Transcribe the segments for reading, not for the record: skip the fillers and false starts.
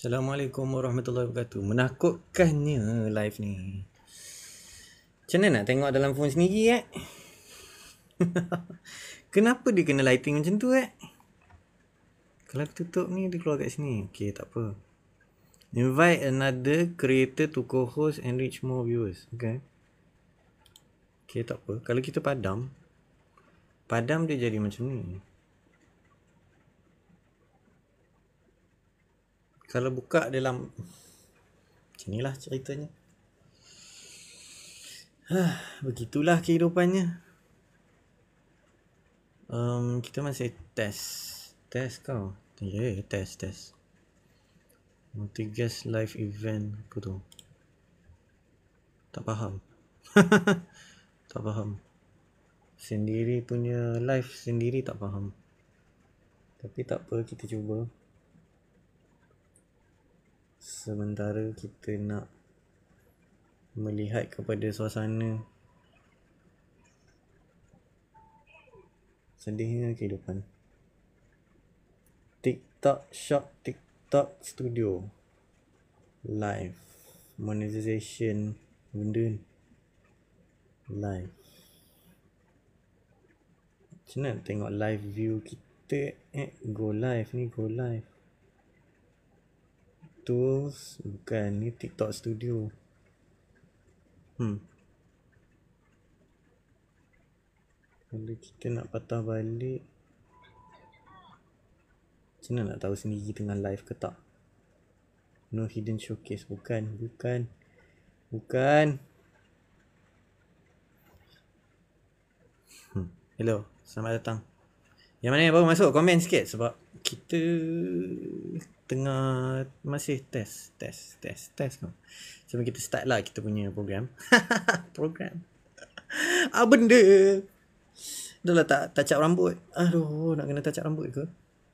Assalamualaikum warahmatullahi wabarakatuh. Menakutkannya live ni. Macam mana nak tengok dalam phone sendiri Kenapa dia kena lighting macam tu Kalau aku tutup ni dia keluar kat sini. Okay, tak apa. Invite another creator to co-host and reach more viewers. Okay. Okay, tak apa. Kalau kita padam dia jadi macam ni. Kalau buka dalam macam inilah ceritanya. Begitulah kehidupannya. Kita masih test kau. Ya, test. Multigas live event apa tu? Tak faham. Tak faham. Sendiri punya live sendiri tak faham. Tapi tak apa, kita cuba. Sementara kita nak melihat kepada suasana sedihnya kehidupan. TikTok Shop, TikTok Studio live monetization benda live. Macam mana tengok live view kita? Go live ni, go live. Tools, bukan ni TikTok Studio. Kalau kita nak patah balik, macam mana nak tahu sendiri tengah live ke tak? No hidden showcase. Bukan. Hello, selamat datang. Yang mana yang baru masuk, komen sikit sebab kita tengah masih test tau. Sebelum kita start lah kita punya program. Benda. Dah lah tak touch up rambut. Aduh, nak kena touch up rambut ke?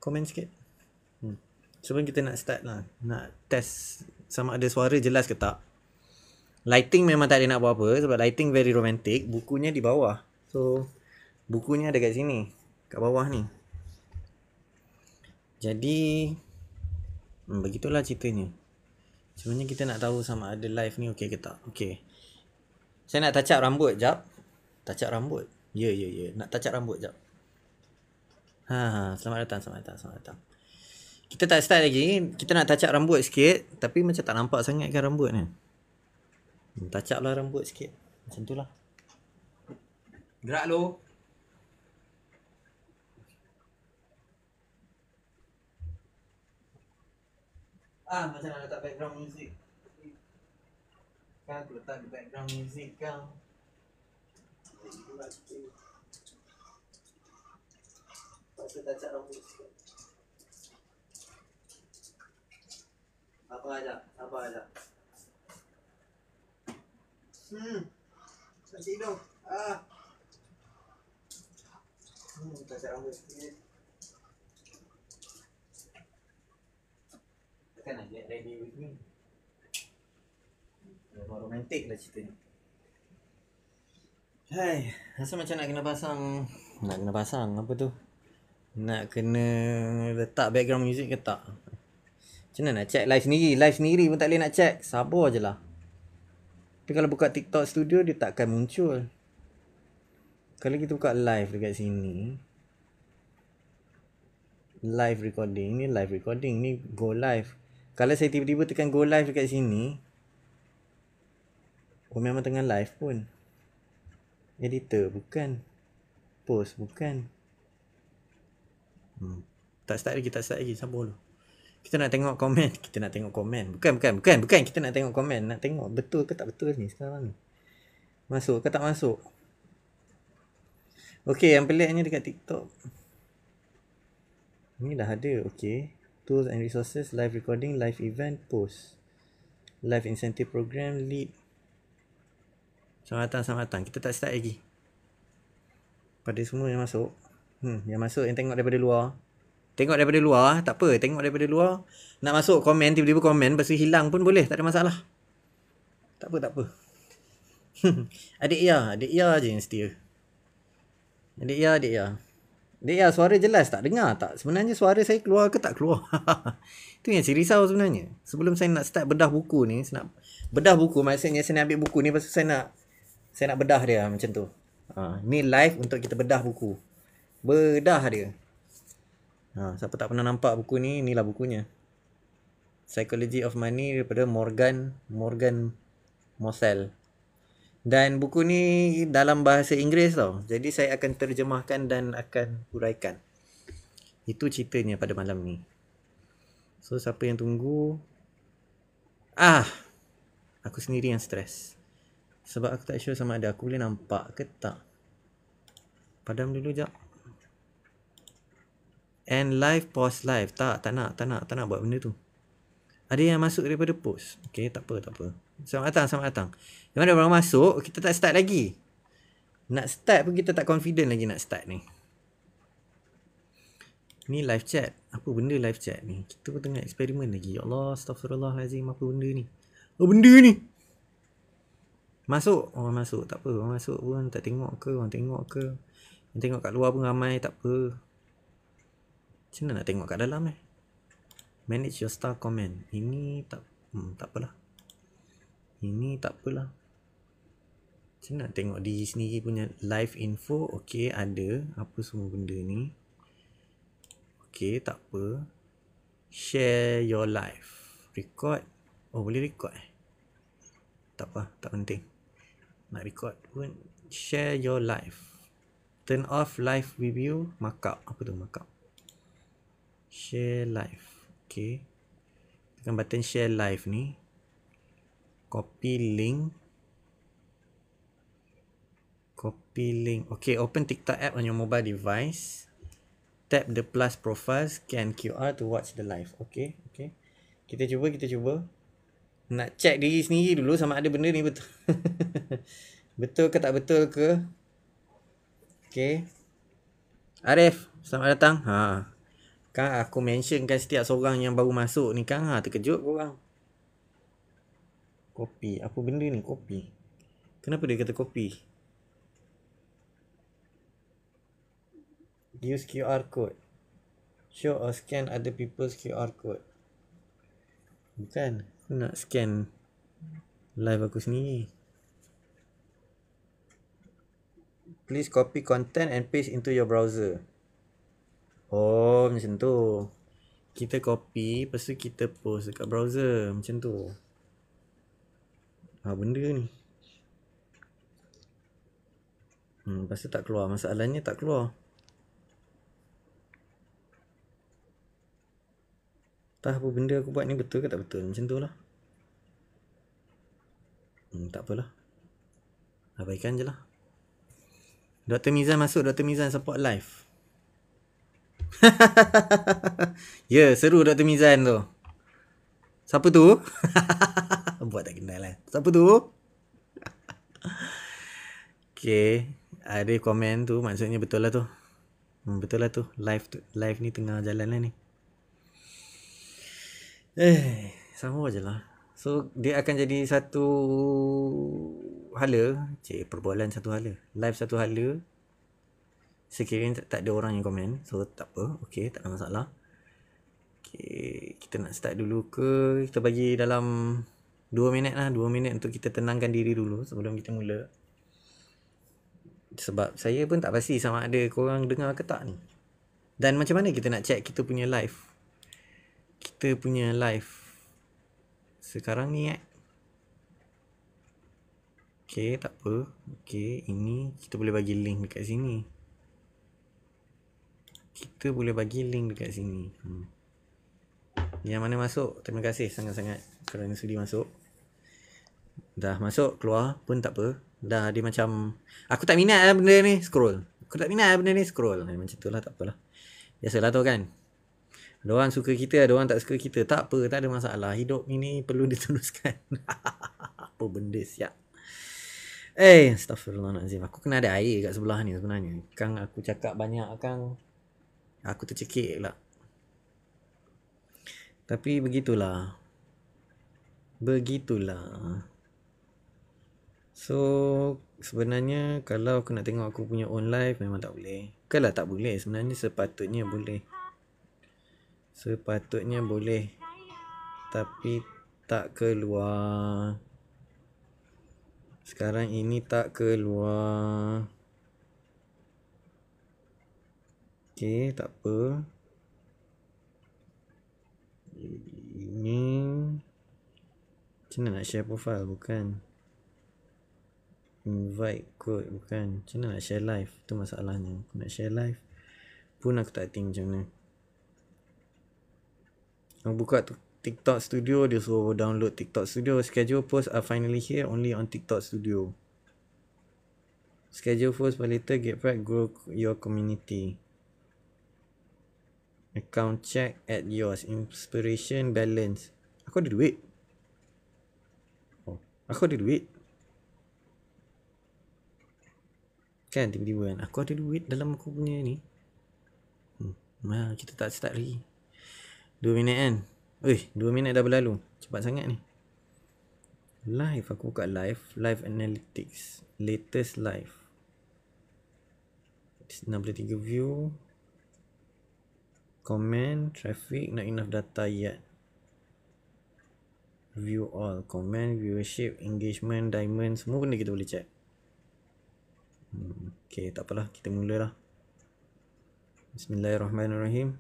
Komen sikit. Sebelum kita nak start lah, nak test sama ada suara jelas ke tak. Lighting memang tak ada nak buat apa sebab lighting very romantic. Bukunya di bawah. So, bukunya ada kat sini. Kat bawah ni. Jadi, begitulah ceritanya. Sebenarnya kita nak tahu sama ada live ni okey ke tak. Okey. Saya nak touch up rambut jap. Touch up rambut. Ya. Nak touch up rambut jap. Selamat datang. Kita tak start lagi. Kita nak touch up rambut sikit. Tapi macam tak nampak sangat kan rambut ni. Touch up lah rambut sikit. Macam tu lah. Gerak lo. Macam nak letak background music. Kan aku letak background music kan. Pasal touch up rambut sikit. Sabar aja. Sakit hidung. Touch up rambut sikit. Kan nak get ready with me. Memang romantik lah cerita ni. Hai, rasa macam nak kena pasang apa tu? Nak kena letak background music ke tak? Macam mana nak check live sendiri pun tak boleh nak check. Sabar je lah. Tapi kalau buka TikTok Studio dia takkan muncul. Kalau kita buka live dekat sini, live recording ni go live. Kalau saya tiba-tiba tekan go live dekat sini, memang tengah live pun. Editor bukan. Post bukan. Tak start lagi. Sabar dulu. Kita nak tengok komen. Bukan. Kita nak tengok komen. Nak tengok betul ke tak betul ni sekarang ni. Masuk ke tak masuk. Okey, yang peliknya dekat TikTok. Ni dah ada. Okey. Tools and resources, live recording, live event, post. Live incentive program, lead. Selamat datang. Kita tak start lagi. Pada semua yang masuk. Yang masuk yang tengok daripada luar. Tak apa. Tengok daripada luar. Nak masuk komen, tiba-tiba komen. Lepas tu hilang pun boleh. Tak ada masalah. Tak apa. Adik ya je yang setia. Adik ya. Dia suara jelas tak dengar tak? Sebenarnya suara saya keluar ke tak keluar? Itu yang saya risau sebenarnya. Sebelum saya nak start bedah buku ni, saya nak bedah buku maksudnya saya nak ambil buku ni pasal saya nak bedah dia macam tu. Ni live untuk kita bedah buku. Bedah dia. Siapa tak pernah nampak buku ni, inilah bukunya. Psychology of Money daripada Morgan Mosel. Dan buku ni dalam bahasa Inggeris tau. Jadi saya akan terjemahkan dan akan huraikan. Itu ceritanya pada malam ni. So siapa yang tunggu? Aku sendiri yang stres. Sebab aku tak sure sama ada aku boleh nampak ke tak. Padam dulu jap. And live, pause live. Tak nak buat benda tu. Ada yang masuk daripada post. Okay, tak apa. Selamat datang. Yang mana orang masuk, kita tak start lagi. Nak start pun kita tak confident lagi nak start ni. Ni live chat. Apa benda live chat ni? Kita pun tengah eksperimen lagi. Ya Allah, astagfirullahalazim. Apa benda ni? Benda ni? Masuk. Orang masuk. Tak apa. Orang masuk pun tak tengok ke. Orang tengok ke. Yang tengok kat luar pun ramai. Tak apa. Macam mana nak tengok kat dalam Manage your star comment. Ini tak apalah. Ini tak apalah. Macam nak tengok diri sendiri punya live info. Okay, ada. Apa semua benda ni. Okay, tak apa. Share your live. Record. Boleh record Tak apa, tak penting. Nak record pun. Share your live. Turn off live review. Markup. Apa tu markup? Share live. Okay. Tekan button share live ni. Copy link. Okay, open TikTok app on your mobile device. Tap the plus profile. Scan QR to watch the live. Okay. Kita cuba. Nak check diri sendiri dulu sama ada benda ni betul. Betul ke tak betul ke? Okay. Arif, selamat datang. Kan aku mentionkan setiap seorang yang baru masuk ni kan. Terkejut korang. Kopi. Apa benda ni kopi? Kenapa dia kata kopi? Use QR code. Show or scan other people's QR code. Bukan. Aku nak scan live aku sendiri. Please copy content and paste into your browser. Macam tu. Kita copy, lepas tu kita post dekat browser. Macam tu. Benda ni. Lepas tu tak keluar. Masalahnya tak keluar. Tak apa benda aku buat ni betul ke tak betul. Macam tu lah. Tak apalah. Abaikan je lah. Dr. Mizan masuk. Dr. Mizan support live. Seru Dr. Mizan tu. Siapa tu? Buat tak kenal lah. Siapa tu? Okay. Ada komen tu. Maksudnya betul lah tu. Betul lah tu. Live ni tengah jalan lah ni. Sama je lah. So dia akan jadi satu hala. Perbualan satu hala. Live satu hala. Sekiranya tak ada orang yang komen. So tak apa. Okay, tak ada masalah. Okay, kita nak start dulu ke? Kita bagi dalam 2 minit lah. 2 minit untuk kita tenangkan diri dulu sebelum kita mula. Sebab saya pun tak pasti sama ada korang dengar ke tak ni. Dan macam mana kita nak check kita punya live? Kita punya live sekarang ni Okay, tak apa. Okay, ini kita boleh bagi link dekat sini. Yang mana masuk, terima kasih sangat-sangat kerana sudi masuk. Dah masuk, keluar pun tak apa. Dah dia macam aku tak minat lah benda ni, scroll. Macam tu lah, tak apalah. Biasalah tu kan. Ada orang suka kita, ada orang tak suka kita. Tak apa, tak ada masalah. Hidup ini perlu diteruskan. Apa benda siap. Astaghfirullahaladzim. Aku kena ada air kat sebelah ni sebenarnya. Kang aku cakap banyak Kang. Aku tercekik pula. Tapi begitulah. So Sebenarnya kalau aku nak tengok aku punya own live memang tak boleh. Bukanlah tak boleh, sebenarnya sepatutnya boleh. Sepatutnya boleh. Tapi tak keluar. Sekarang ini tak keluar. Okay, tak apa. Ini macam mana nak share profile? Bukan. Invite code. Bukan. Macam mana nak share live? Itu masalahnya. Aku nak share live pun aku tak think macam mana. Aku buka TikTok Studio, dia suruh download TikTok Studio. Schedule posts are finally here only on TikTok Studio. Schedule posts for later, get back, grow your community. Account check at yours. Inspiration balance. Aku ada duit. Oh, aku ada duit. Kan tiba-tiba kan. Aku ada duit dalam aku punya ni. Kita tak start lagi. 2 minit kan. 2 minit dah berlalu. Cepat sangat ni. Live. Aku buka live. Live analytics. Latest live. 63 view. Comment. Traffic. Not enough data yet. View all. Comment. Viewership. Engagement. Diamond. Semua benda kita boleh check. Okay, tak apalah. Kita mulalah. Bismillahirrahmanirrahim.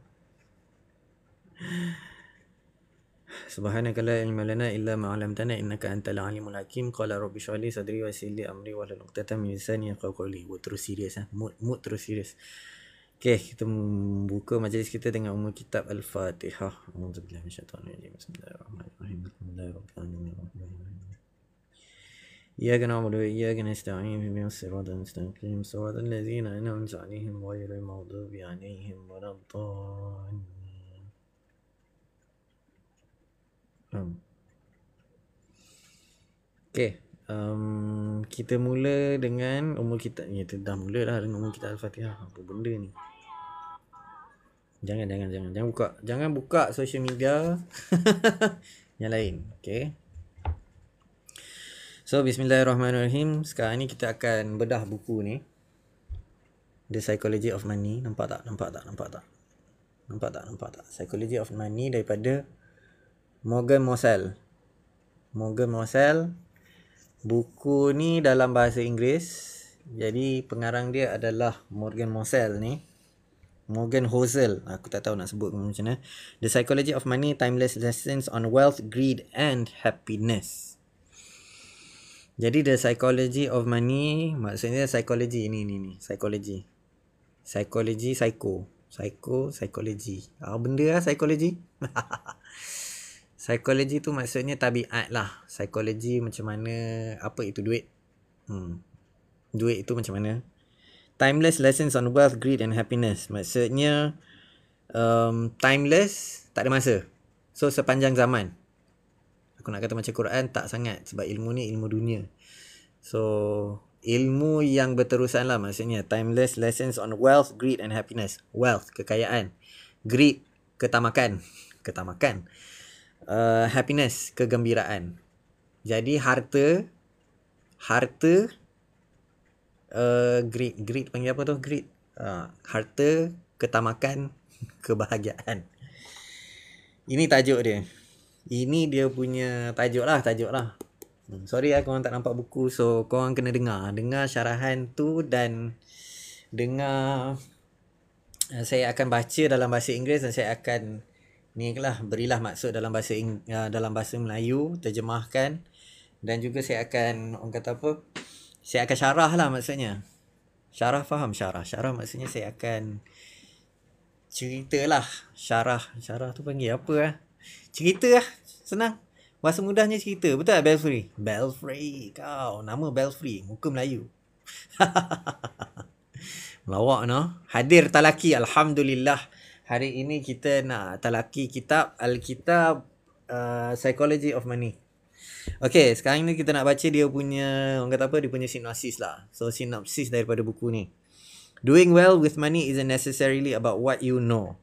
Subhanaka la ilma lana illa ma 'allamtana innaka antal alimul hakim. Qala rabbi shrah li sadri wa yassir li amri wahlul 'uqdatam min lisani yafqahu qawli. Terus serius mood terus serius. Okay, kita buka majlis kita dengan umul kitab Al-Fatihah. Auzubillahi minasyaitanir rajim. Bismillahirrahmanirrahim. Alhamdulillahirabbil إياك نعبد وإياك نستعين اهدنا الصراط المستقيم صراط الذين أنعمت عليهم غير المغضوب عليهم ولا الضالين. Okay, kita mula dengan umul kitab ni. Kita dah mula dah dengan umul kitab Al-Fatihah. Apa benda ni? Jangan buka social media yang lain. Okay. So, bismillahirrahmanirrahim. Sekarang ni kita akan bedah buku ni. The Psychology of Money. Nampak tak? Psychology of Money daripada Morgan Mossel. Buku ni dalam bahasa Inggeris. Jadi, pengarang dia adalah Morgan Housel. Aku tak tahu nak sebut macam mana. The Psychology of Money, Timeless Lessons on Wealth, Greed and Happiness. Jadi the psychology of money, maksudnya psikologi ni. Psikologi. Psychology. Apa benda lah psikologi? Psikologi tu maksudnya tabiat lah. Psikologi macam mana, apa itu duit. Duit itu macam mana. Timeless Lessons on Wealth, Greed and Happiness. Maksudnya timeless, tak ada masa. So sepanjang zaman. Aku nak kata macam Quran tak sangat, sebab ilmu ni ilmu dunia. So ilmu yang berterusan lah maksudnya. Timeless Lessons on Wealth, Greed and Happiness. Wealth, kekayaan. Greed, ketamakan. Happiness, kegembiraan. Jadi harta, greed panggil apa tu? Greed. Harta, ketamakan, kebahagiaan. Ini tajuk dia. Ini dia punya tajuk lah. Sorry lah korang tak nampak buku. So korang kena dengar syarahan tu. Dan dengar, saya akan baca dalam bahasa Inggeris. Dan saya akan berilah maksud dalam bahasa Melayu, terjemahkan. Dan juga saya akan, saya akan syarah lah maksudnya. Syarah maksudnya saya akan cerita lah. Syarah tu panggil apa lah? Cerita lah. Senang. Bahasa mudahnya cerita. Betul tak Belfry? Belfry. Kau. Nama Belfry. Muka Melayu. Melawak no. Hadir talaki. Alhamdulillah. Hari ini kita nak talaki kitab Alkitab Psychology of Money. Okay. Sekarang ni kita nak baca dia punya, dia punya sinopsis lah. So sinopsis daripada buku ni. Doing well with money isn't necessarily about what you know.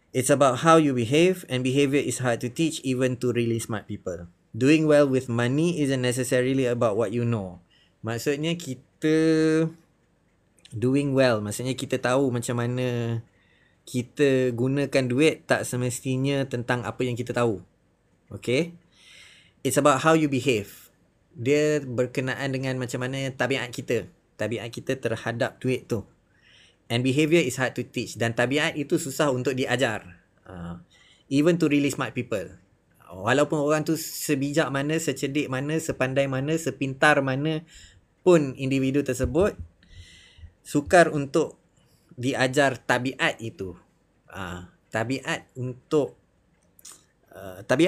It's about how you behave, and behavior is hard to teach even to really smart people. Doing well with money isn't necessarily about what you know. Maksudnya kita doing well. Maksudnya kita tahu macam mana kita gunakan duit tak semestinya tentang apa yang kita tahu. Okay? It's about how you behave. Dia berkenaan dengan macam mana tabiat kita. Tabiat kita terhadap duit tu. And behavior is hard to teach. Dan tabiat itu susah untuk diajar. Even to really smart people. Walaupun orang tu sebijak mana, secerdik mana, sepandai mana, sepintar mana pun individu tersebut, sukar untuk diajar tabiat itu. Tabiat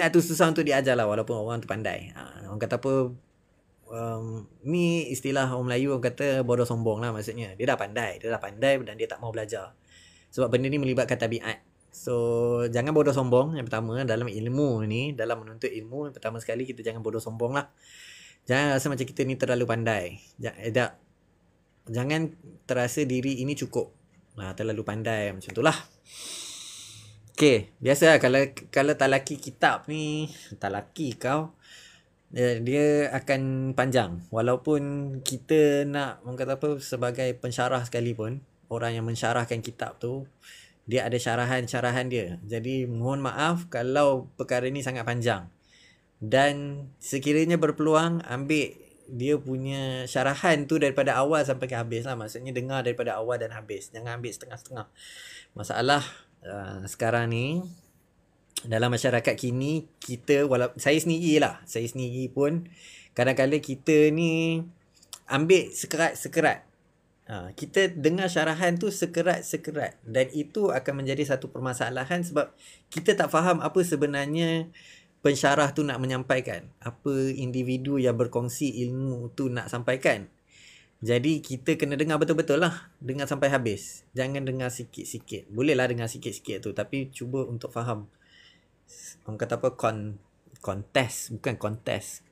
tu susah untuk diajar lah walaupun orang tu pandai. Orang kata apa, ni istilah orang Melayu, orang kata bodoh sombong lah maksudnya. Dia dah pandai dan dia tak mau belajar. Sebab benda ni melibatkan tabiat. So, jangan bodoh sombong. Yang pertama, dalam ilmu ni, dalam menuntut ilmu, yang pertama sekali kita jangan bodoh sombong lah. Jangan rasa macam kita ni terlalu pandai. Jangan terasa diri ini cukup. Terlalu pandai macam tu lah. Okay, biasa lah kalau talaki kitab ni, talaki kau, dia akan panjang. Walaupun kita nak, orang kata apa, sebagai pensyarah sekalipun, orang yang mensyarahkan kitab tu, dia ada syarahan-syarahan dia. Jadi mohon maaf kalau perkara ni sangat panjang. Dan sekiranya berpeluang, ambil dia punya syarahan tu daripada awal sampai ke habis lah. Maksudnya dengar daripada awal dan habis. Jangan ambil setengah-setengah. Masalah sekarang ni, dalam masyarakat kini, kita, saya sendiri pun, kadang-kadang kita ni ambil sekerat-sekerat. Kita dengar syarahan tu sekerat-sekerat. Dan itu akan menjadi satu permasalahan sebab kita tak faham apa sebenarnya pensyarah tu nak menyampaikan. Apa individu yang berkongsi ilmu tu nak sampaikan. Jadi kita kena dengar betul-betul lah. Dengar sampai habis. Jangan dengar sikit-sikit. Bolehlah dengar sikit-sikit tu. Tapi cuba untuk faham. Orang kata apa? Contest. Bukan contest.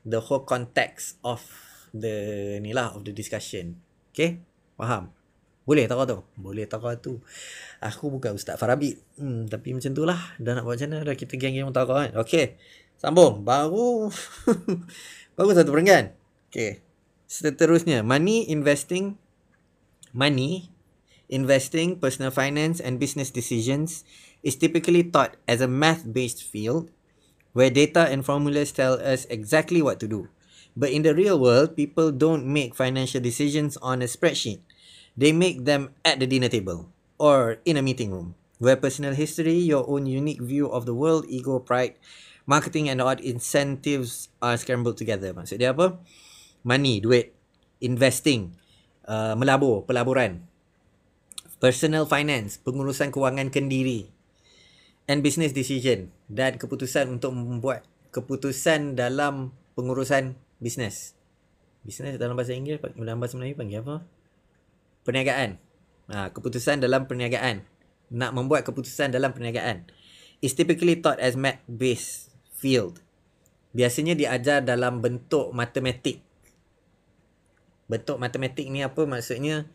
The whole context of the discussion. Okay? Faham? Boleh tak tu? Boleh tak tu? Aku bukan Ustaz Farabi. Tapi macam tu lah. Dah nak buat macam mana? Dah kita geng-geng tak kan? Okay. Sambung. Baru satu perenggan. Okay. Seterusnya. Money, investing, personal finance and business decisions is typically taught as a math-based field where data and formulas tell us exactly what to do. But in the real world, people don't make financial decisions on a spreadsheet. They make them at the dinner table or in a meeting room, where personal history, your own unique view of the world, ego, pride, marketing and odd incentives are scrambled together. Maksud dia apa? Money, duit, investing, pelaburan, personal finance, pengurusan kewangan kendiri, and business decision, dan keputusan untuk membuat keputusan dalam pengurusan bisnes. Bisnes dalam bahasa Inggeris, dalam bahasa Melayu panggil apa? Perniagaan. Keputusan dalam perniagaan. Nak membuat keputusan dalam perniagaan. Is typically taught as math-based field. Biasanya diajar dalam bentuk matematik. Bentuk matematik ni apa? Maksudnya,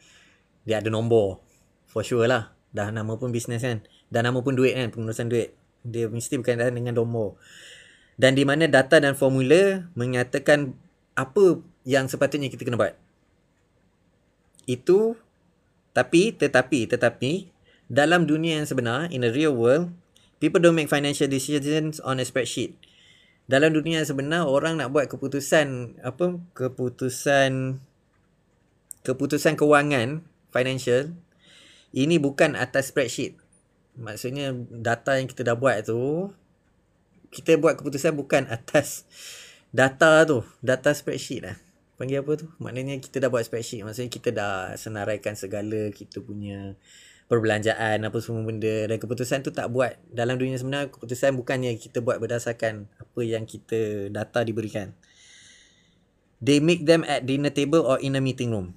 dia ada nombor. For sure lah. Dah nama pun bisnes kan. Dah nama pun duit kan. Pengurusan duit. Dia mesti berkaitan dengan nombor. Dan di mana data dan formula menyatakan apa yang sepatutnya kita kena buat. Itu, tetapi, dalam dunia yang sebenar, in the real world, people don't make financial decisions on a spreadsheet. Dalam dunia yang sebenar, orang nak buat keputusan kewangan, financial, ini bukan atas spreadsheet. Maksudnya, data yang kita dah buat tu, kita buat keputusan bukan atas data tu. Data spreadsheet lah. Panggil apa tu? Maknanya kita dah buat spreadsheet. Maksudnya kita dah senaraikan segala kita punya perbelanjaan, apa semua benda. Dan keputusan tu tak buat. Dalam dunia sebenar, keputusan bukannya kita buat berdasarkan apa yang kita data diberikan. They make them at dinner table or in a meeting room.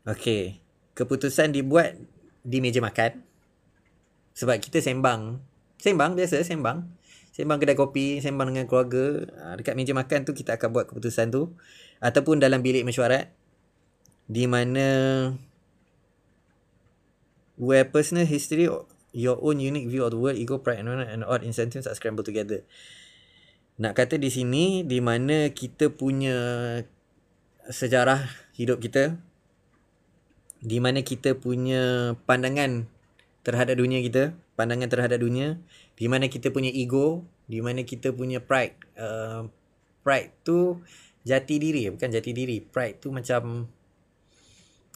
Okay. Keputusan dibuat di meja makan. Sebab kita sembang biasa, sembang kedai kopi, sembang dengan keluarga. Dekat meja makan tu kita akan buat keputusan tu. Ataupun dalam bilik mesyuarat. Di mana where personal history, your own unique view of the world, ego, pride and odd incentives are scrambled together. Nak kata di sini, di mana kita punya sejarah hidup kita, di mana kita punya pandangan terhadap dunia kita, di mana kita punya ego, di mana kita punya pride. Pride tu jati diri, bukan jati diri. Pride tu macam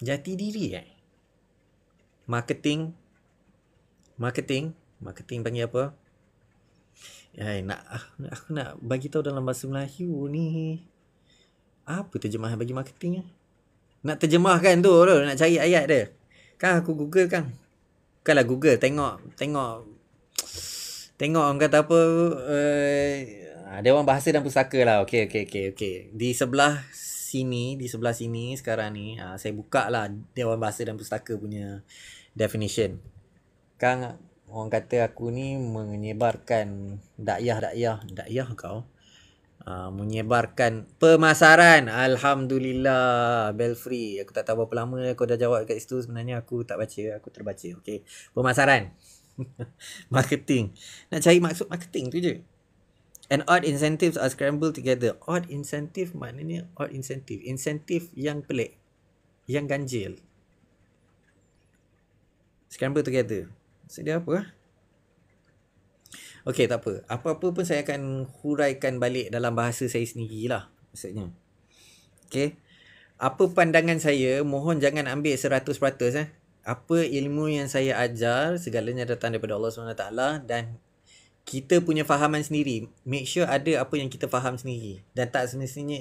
jati diri Marketing panggil apa? Aku nak bagi tahu dalam bahasa Melayu ni. Apa terjemahan bagi marketing Nak terjemahkan tu, nak cari ayat dia. Kan aku Google kan. Bukanlah Google, tengok orang kata apa, Dewan Bahasa dan Pustaka lah. Okey. Di sebelah sini sekarang ni, saya buka lah Dewan Bahasa dan Pustaka punya definition. Kan orang kata aku ni menyebarkan dakyah kau. Menyebarkan pemasaran. Alhamdulillah, Belfry. Aku tak tahu berapa lama kau dah jawab kat situ. Sebenarnya aku tak baca, aku terbaca. Okey. Pemasaran. Marketing. Nak cari maksud marketing tu je. And odd incentives are scrambled together. Odd incentive maknanya odd incentive. Insentif yang pelik, yang ganjil. Scramble together. Maksud dia apa? Okey, tak apa. Apa-apa pun saya akan huraikan balik dalam bahasa saya sendirilah. Maksudnya. Okey. Apa pandangan saya, mohon jangan ambil 100%. Apa ilmu yang saya ajar, segalanya datang daripada Allah SWT. Dan kita punya fahaman sendiri. Make sure ada apa yang kita faham sendiri. Dan tak semestinya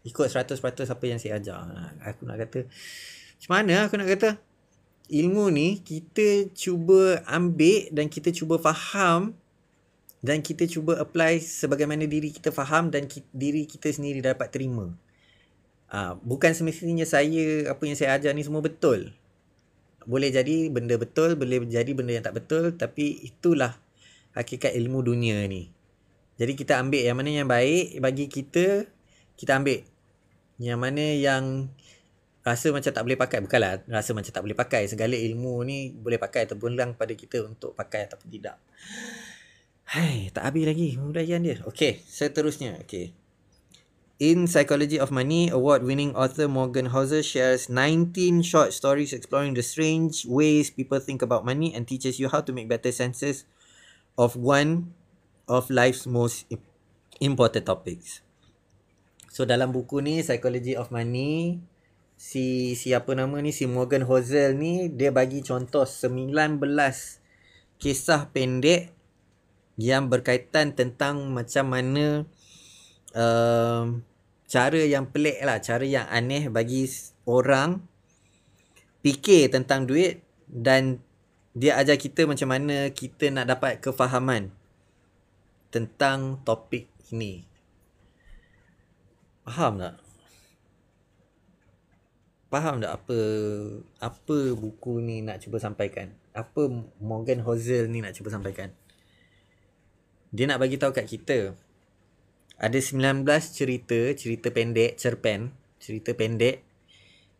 ikut 100% apa yang saya ajar. Aku nak kata, macam mana aku nak kata? Ilmu ni kita cuba ambil dan kita cuba faham dan kita cuba apply sebagaimana diri kita faham dan diri kita sendiri dapat terima. Bukan semestinya apa yang saya ajar ni semua betul. Boleh jadi benda betul, boleh jadi benda yang tak betul, tapi itulah hakikat ilmu dunia ni. Jadi kita ambil yang mana yang baik bagi kita, kita ambil. Yang mana yang rasa macam tak boleh pakai, bukanlah rasa macam tak boleh pakai. Segala ilmu ni boleh pakai atau berlang pada kita untuk pakai ataupun tidak. Tak habis lagi huraian dia. Okey, seterusnya. Okey. In Psychology of Money, award-winning author Morgan Housel shares 19 short stories exploring the strange ways people think about money and teaches you how to make better senses of one of life's most important topics. So dalam buku ni, Psychology of Money, siapa nama ni, si Morgan Housel ni, dia bagi contoh 19 kisah pendek yang berkaitan tentang macam mana cara yang pelik lah, cara yang aneh bagi orang fikir tentang duit, dan dia ajar kita macam mana kita nak dapat kefahaman tentang topik ini. Faham tak? Faham tak apa buku ni nak cuba sampaikan? Apa Morgan Housel ni nak cuba sampaikan? Dia nak bagi tahu kat kita ada 19 cerita pendek, cerita pendek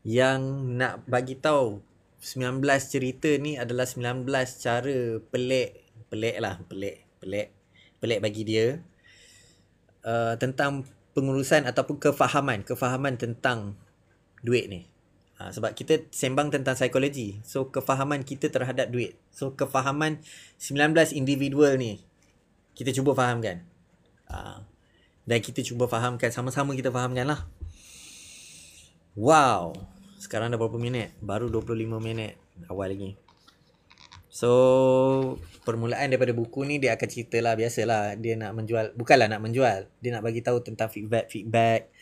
yang nak bagi tahu 19 cerita ni adalah 19 cara pelik bagi dia tentang pengurusan ataupun kefahaman tentang duit ni. Sebab kita sembang tentang psikologi. So kefahaman kita terhadap duit. So kefahaman 19 individual ni kita cuba fahamkan. Dan kita cuba fahamkan, sama-sama kita fahamkan lah. Wow. Sekarang dah berapa minit? Baru 25 minit awal lagi. So permulaan daripada buku ni, dia akan cerita lah, biasalah. Dia nak menjual, bukanlah nak menjual, dia nak bagi tahu tentang feedback.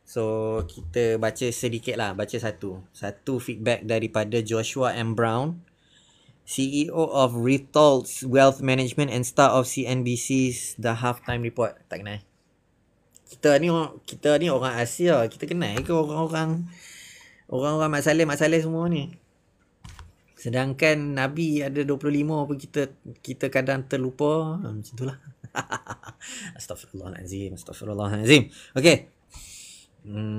So kita baca sedikit lah, baca satu feedback daripada Joshua M. Brown, CEO of Ritholtz Wealth Management and star of CNBC's The Halftime Report. Tak kenal. Kita ni orang Asia, kita kenal ke orang-orang Mak Saleh semua ni? Sedangkan Nabi ada 25 pun kita kadang terlupa. Macam itulah. Astaghfirullahalazim. Okey.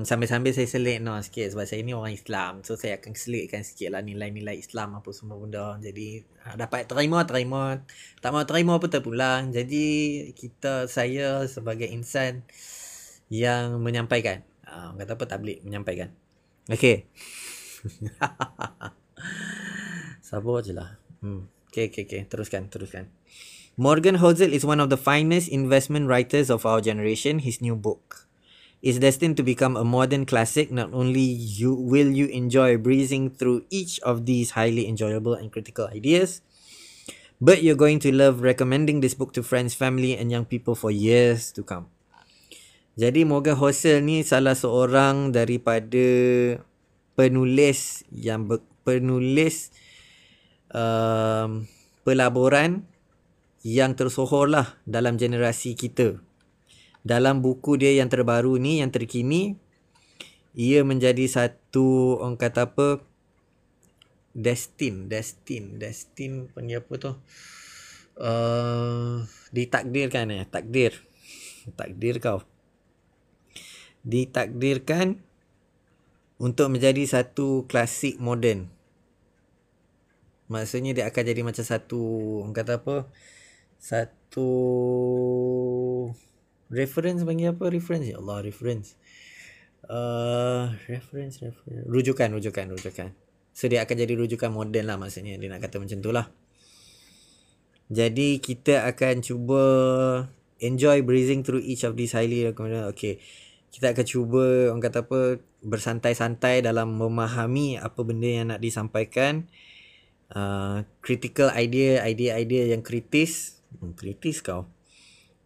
Sambil-sambil saya selit sikit sebab saya ni orang Islam. So saya akan selitkan sikit lah nilai-nilai Islam apa semua benda. Jadi dapat terima. Tak mau terima pun terpulang. Jadi saya sebagai insan yang menyampaikan. Orang kata apa, tabligh, menyampaikan. Okay. Sabar je lah. Okay. Teruskan. Morgan Housel is one of the finest investment writers of our generation. His new book is destined to become a modern classic. Not only will you enjoy breezing through each of these highly enjoyable and critical ideas, but you're going to love recommending this book to friends, family and young people for years to come. Jadi Morgan Housel ni salah seorang daripada penulis yang penulis pelaburan yang tersohor lah dalam generasi kita. Dalam buku dia yang terbaru ni, yang terkini, ia menjadi satu, orang kata apa, destin punya apa tu, ditakdirkan takdir kau ditakdirkan untuk menjadi satu klasik moden. Maksudnya dia akan jadi macam satu, orang kata apa, satu reference, panggil apa reference, ya Allah, reference rujukan. So dia akan jadi rujukan moden lah, maksudnya dia nak kata macam tu lah. Jadi kita akan cuba enjoy breezing through each of these highly recommended. Okay, kita akan cuba, orang kata apa, bersantai-santai dalam memahami apa benda yang nak disampaikan. Critical idea yang kritis kau.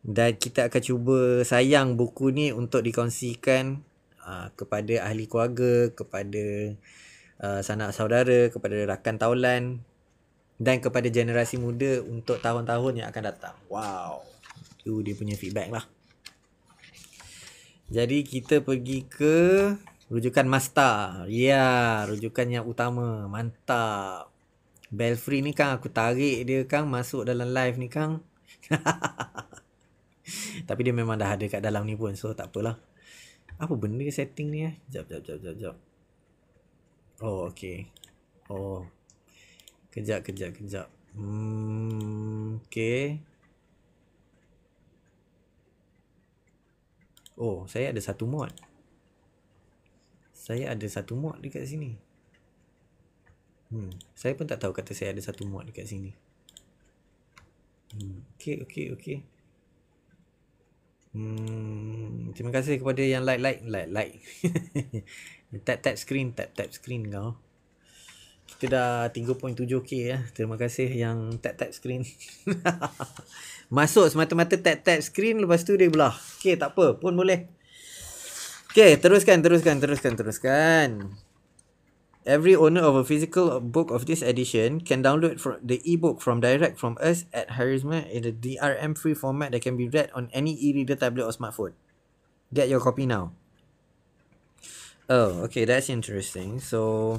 Dan kita akan cuba sayang buku ni untuk dikongsikan kepada ahli keluarga, kepada sanak saudara, kepada rakan taulan dan kepada generasi muda untuk tahun-tahun yang akan datang. Wow, itu dia punya feedback lah. Jadi kita pergi ke rujukan master. Ya, rujukan yang utama. Mantap. Belfry ni Kang, aku tarik dia Kang masuk dalam live ni Kang. Tapi dia memang dah ada kat dalam ni pun, so tak apalah. Apa benda setting ni Jap. Oh, okay. Oh. Kejap. Okay. Oh, saya ada satu mod dekat sini. Saya pun tak tahu kata saya ada satu mod dekat sini. Okay. Terima kasih kepada yang like. tap screen kau. Kita dah 3.7k ya. Terima kasih yang tap screen. Masuk semata-mata tap screen, lepas tu dia belah. Okay, tak apa pun boleh. Okay, teruskan. Every owner of a physical book of this edition can download the ebook direct from us at Harisma in the DRM free format that can be read on any e-reader, tablet or smartphone. Get your copy now. Oh, okay, that's interesting. So,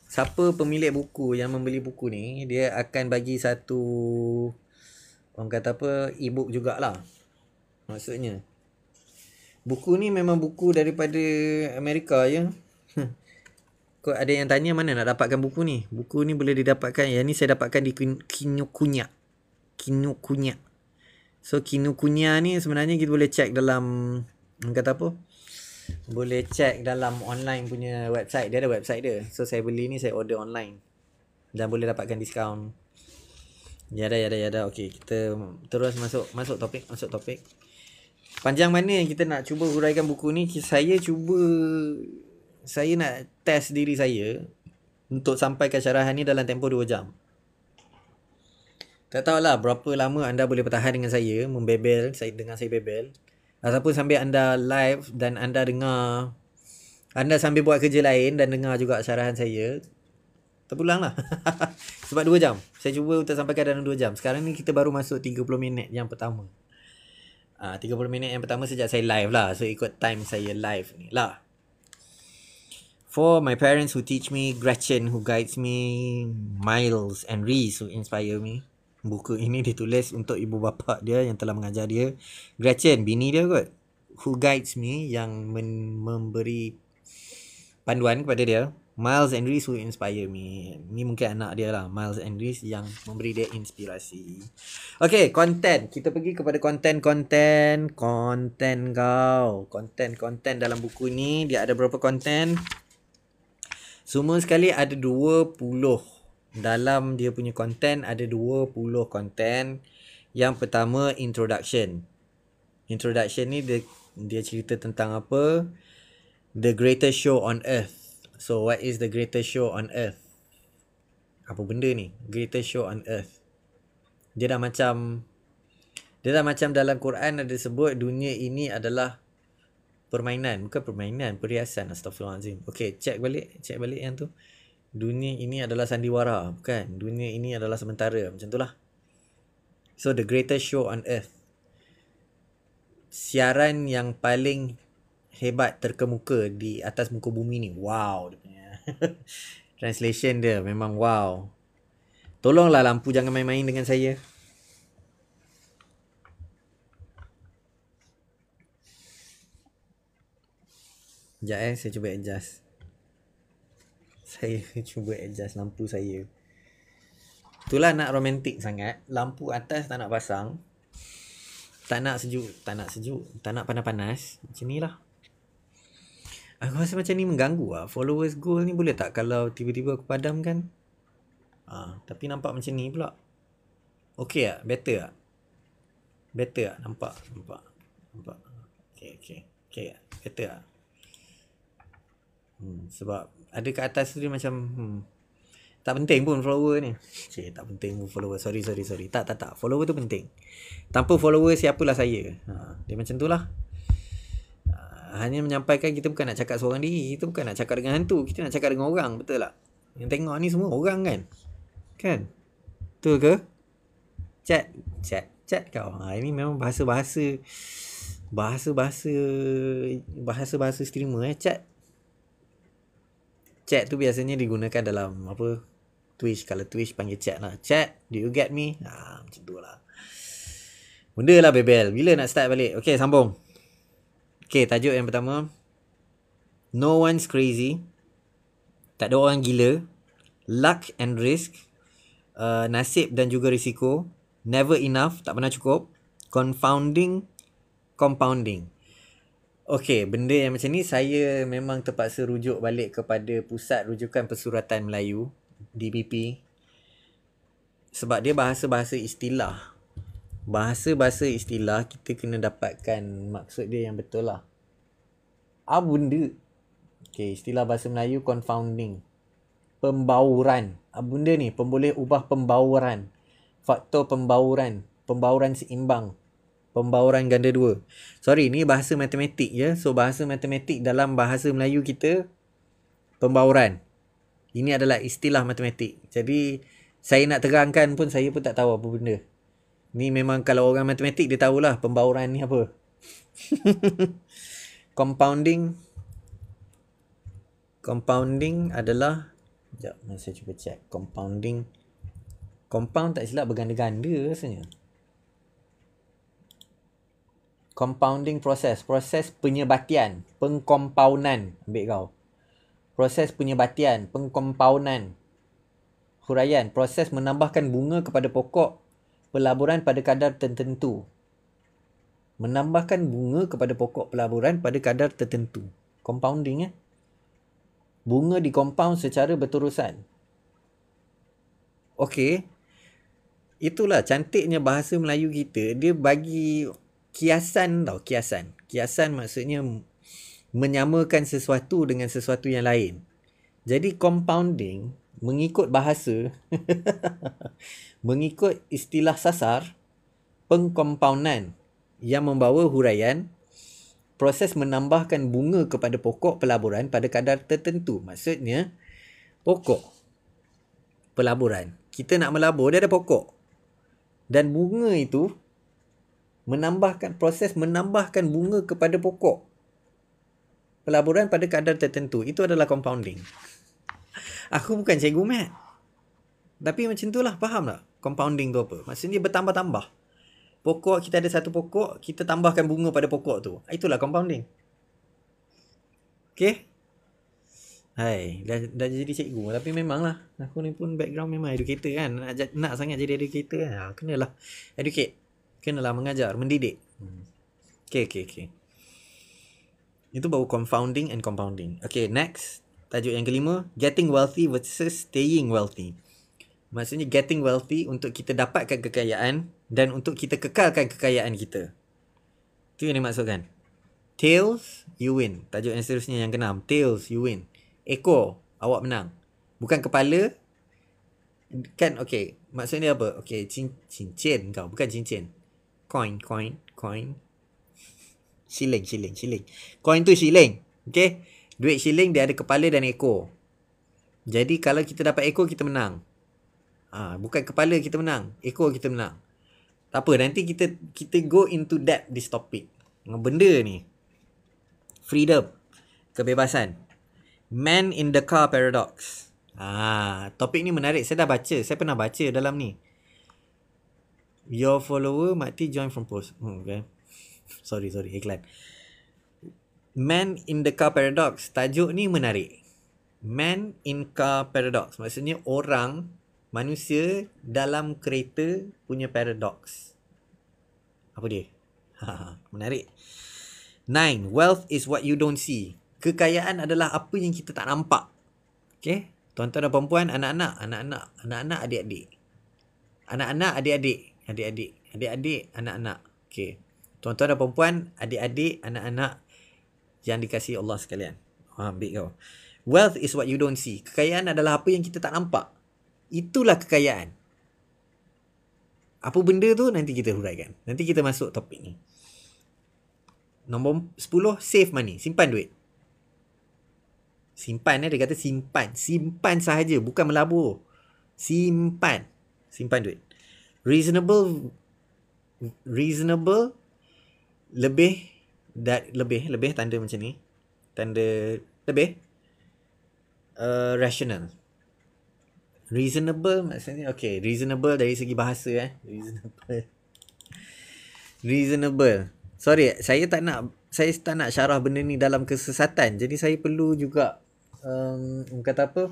siapa pemilik buku yang membeli buku ni, dia akan bagi satu, orang kata apa, ebook jugalah. Maksudnya, buku ni memang buku daripada Amerika ya. Kau ada yang tanya mana nak dapatkan buku ni? Buku ni boleh didapatkan. Yang ni saya dapatkan di Kinokuniya. So Kinokuniya ni sebenarnya kita boleh check dalam, orang kata apa, boleh check dalam online punya website. Dia ada website dia. So saya beli ni, saya order online dan boleh dapatkan diskaun. Ya dah. Okey, kita terus masuk topik. Panjang mana yang kita nak cuba huraikan buku ni? Saya nak test diri saya untuk sampaikan syarahan ni dalam tempoh 2 jam. Tak tahulah berapa lama anda boleh bertahan dengan saya, membebel, dengan saya bebel. Ataupun sambil anda live dan anda dengar, anda sambil buat kerja lain dan dengar juga syarahan saya. Terpulang lah. Sebab 2 jam. Saya cuba untuk sampaikan dalam 2 jam. Sekarang ni kita baru masuk 30 minit yang pertama. 30 minit yang pertama sejak saya live lah. So ikut time saya live ni lah. For my parents who teach me, Gretchen who guides me, Miles and Reese who inspire me. Buku ini ditulis untuk ibu bapa dia yang telah mengajar dia. Gretchen, bini dia kot. Who guides me, yang memberi panduan kepada dia. Miles and Reese who inspire me. Ni mungkin anak dia lah, Miles and Reese, yang memberi dia inspirasi. Okay, konten. Kita pergi kepada konten kau. Konten dalam buku ni, dia ada berapa konten? Semua sekali ada 20. Dalam dia punya konten ada 20 konten. Yang pertama, introduction. Introduction ni dia cerita tentang apa? The greatest show on earth. So what is the greatest show on earth? Apa benda ni? Greatest show on earth. Dia dah macam dalam Quran ada sebut dunia ini adalah permainan. Bukan permainan, perhiasan. Astaghfirullahaladzim. Okay, check balik yang tu. Dunia ini adalah sandiwara. Bukan. Dunia ini adalah sementara. Macam tu lah. So the greatest show on earth. Siaran yang paling hebat, terkemuka di atas muka bumi ni. Wow. Dia punya translation dia memang wow. Tolonglah lampu jangan main-main dengan saya. Sekejap saya cuba adjust. Saya cuba adjust lampu saya. Itulah nak romantik sangat. Lampu atas tak nak pasang. Tak nak sejuk. Tak nak panas-panas. Macam ni lah. Aku rasa macam ni mengganggu lah. Followers goal ni boleh tak kalau tiba-tiba aku padamkan? Tapi nampak macam ni pula. Okay tak? Better tak? Better tak? Nampak? Okay tak? Better tak? Sebab ada kat atas tu dia macam tak penting pun follower ni. Tak penting pun follower. Sorry. Tak. Follower tu penting. Tanpa follower siapalah saya. Dia macam tu lah. Hanya menyampaikan, kita bukan nak cakap seorang diri. Kita bukan nak cakap dengan hantu. Kita nak cakap dengan orang. Betul tak? Yang tengok ni semua orang kan? Kan? Betul ke? Chat kau. Ini memang bahasa-bahasa streamer chat. Chat tu biasanya digunakan dalam apa? Twitch. Kalau Twitch panggil chat lah. Chat, do you get me? Macam tu lah. Benda lah bebel. Bila nak start balik? Okay, sambung. Okay, tajuk yang pertama. No one's crazy. Tak ada orang gila. Luck and risk. Nasib dan juga risiko. Never enough. Tak pernah cukup. Compounding. Okay, benda yang macam ni saya memang terpaksa rujuk balik kepada Pusat Rujukan Pesuratan Melayu, DPP. Sebab dia bahasa-bahasa istilah. Bahasa-bahasa istilah kita kena dapatkan maksud dia yang betul lah. Apa benda? Okay, istilah bahasa Melayu confounding. Pembauran. Apa benda ni? Boleh ubah pembauran. Faktor pembauran. Pembauran seimbang. Pembauran ganda dua. Sorry, ni bahasa matematik je. So, bahasa matematik dalam bahasa Melayu kita, pembauran. Ini adalah istilah matematik. Jadi, saya nak terangkan pun, saya pun tak tahu apa benda. Ni memang kalau orang matematik, dia tahulah pembauran ni apa. Compounding adalah, sekejap, saya cuba check. Compound tak silap berganda-ganda rasanya. Compounding proses penyebatian, pengkompaunan. Ambil kau. Proses penyebatian, pengkompaunan. Huraian, proses menambahkan bunga kepada pokok pelaburan pada kadar tertentu. Menambahkan bunga kepada pokok pelaburan pada kadar tertentu. Compounding Bunga dikompaun secara berterusan. Okey. Itulah cantiknya bahasa Melayu kita. Dia bagi kiasan tau, kiasan. Kiasan maksudnya menyamakan sesuatu dengan sesuatu yang lain. Jadi compounding mengikut bahasa mengikut istilah sasar, pengkompaunan yang membawa huraian, proses menambahkan bunga kepada pokok pelaburan pada kadar tertentu. Maksudnya pokok pelaburan, kita nak melabur, dia ada pokok. Dan bunga itu proses menambahkan bunga kepada pokok pelaburan pada kadar tertentu. Itu adalah compounding. Aku bukan cikgu mat. Tapi macam tu lah, faham tak? Compounding tu apa? Maksudnya bertambah-tambah. Pokok, kita ada satu pokok, kita tambahkan bunga pada pokok tu. Itulah compounding. Okay? Hai, dah jadi cikgu. Tapi memanglah, aku ni pun background memang educator kan. Nak sangat jadi educator kan. Kenalah educate. Kenalah mengajar, mendidik. Okay. Itu baru confounding and compounding. Okay, next. Tajuk yang kelima, getting wealthy versus staying wealthy. Maksudnya getting wealthy untuk kita dapatkan kekayaan dan untuk kita kekalkan kekayaan kita. Itu yang dimaksudkan. Tails, you win. Tajuk yang seterusnya yang keenam. Tails, you win. Ekor, awak menang. Bukan kepala. Kan, okay. Maksudnya apa? Okay, cincin kau. Bukan cincin. Coin. Shilling. Coin tu shilling. Okay. Duit shilling dia ada kepala dan ekor. Jadi kalau kita dapat ekor, kita menang. Bukan kepala kita menang. Ekor kita menang. Tak apa, nanti kita go into depth this topic. Benda ni. Freedom. Kebebasan. Man in the car paradox. Topik ni menarik. Saya dah baca. Saya pernah baca dalam ni. Your follower mati join from post. Okay. Sorry, iklan. Man in the car paradox. Tajuk ni menarik. Man in car paradox. Maksudnya orang, manusia dalam kereta punya paradox. Apa dia? Menarik. 9. Wealth is what you don't see. Kekayaan adalah apa yang kita tak nampak. Okay? Tuan-tuan dan perempuan, anak-anak, adik-adik. Anak-anak, adik-adik, anak-anak. Okay. Tuan-tuan dan perempuan, adik-adik, anak-anak yang dikasihi Allah sekalian. Ambil kau. Wealth is what you don't see. Kekayaan adalah apa yang kita tak nampak. Itulah kekayaan. Apa benda tu nanti kita huraikan. Nanti kita masuk topik ni. Nombor 10, save money. Simpan duit. Simpan dia kata simpan. Simpan sahaja, bukan melabur. Simpan duit. Reasonable lebih tanda macam ni. Tanda lebih rational. Reasonable maksudnya okay, reasonable dari segi bahasa Reasonable. Sorry, saya tak nak syarah benda ni dalam kesesatan. Jadi saya perlu juga kata apa?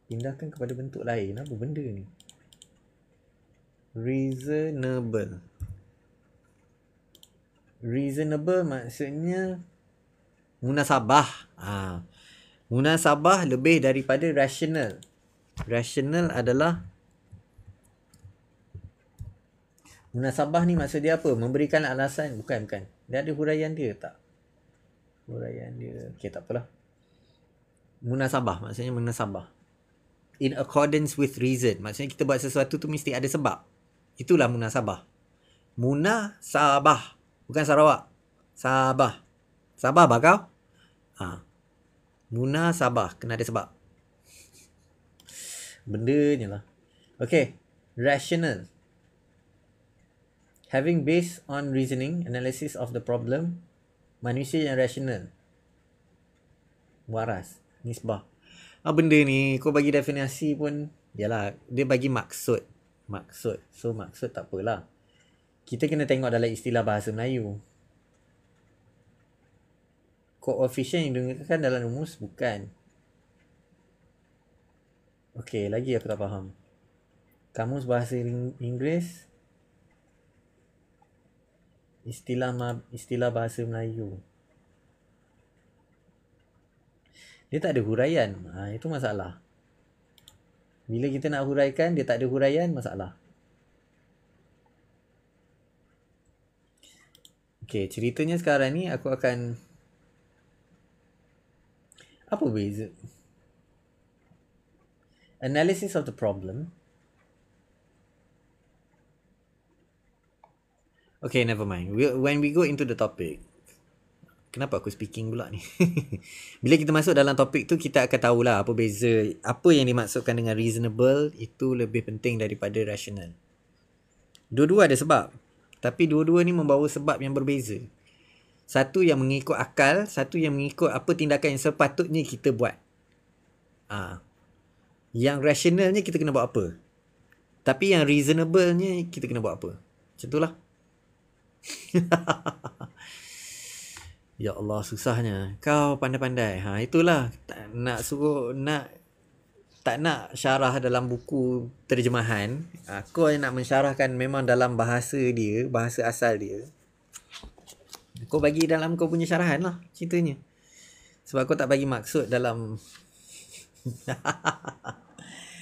Pindahkan kepada bentuk lain. Apa benda ni? Reasonable maksudnya munasabah. Munasabah lebih daripada rational. Rational adalah munasabah ni maksud dia apa? Memberikan alasan. Bukan. Dia ada huraian dia tak? Huraian dia. Okay, tak apalah. Munasabah maksudnya munasabah. In accordance with reason. Maksudnya kita buat sesuatu tu mesti ada sebab. Itulah munasabah. Munasabah. Bukan Sarawak. Sabah. Sabah bakau? Munasabah. Kena ada sebab. Bendanya lah. Okay. Rational. Having based on reasoning, analysis of the problem. Manusia yang rational. Waras. Nisbah. Benda ni kau bagi definisi pun yalah, dia bagi maksud. So maksud tak apalah. Kita kena tengok dalam istilah bahasa Melayu. Koefisien yang digunakan dalam rumus bukan. Okey, lagi aku tak faham. Kamus bahasa Inggeris, istilah bahasa Melayu. Dia tak ada huraian. Itu masalah. Bila kita nak huraikan, dia tak ada huraian, masalah. Okay, ceritanya sekarang ni aku akan... Apa beza? Analysis of the problem. Okay, never mind. When we go into the topic... Kenapa aku speaking pula ni? Bila kita masuk dalam topik tu, kita akan tahulah apa beza, apa yang dimaksudkan dengan reasonable, itu lebih penting daripada rational. Dua-dua ada sebab. Tapi dua-dua ni membawa sebab yang berbeza. Satu yang mengikut akal, satu yang mengikut apa tindakan yang sepatutnya kita buat. Yang rationalnya kita kena buat apa. Tapi yang reasonable-nya kita kena buat apa. Macam itulah. Ya Allah, susahnya. Kau pandai-pandai. Itulah. Tak nak syarah dalam buku terjemahan. Aku yang nak mensyarahkan memang dalam bahasa dia, bahasa asal dia. Kau bagi dalam kau punya syarahan lah ceritanya. Sebab kau tak bagi maksud dalam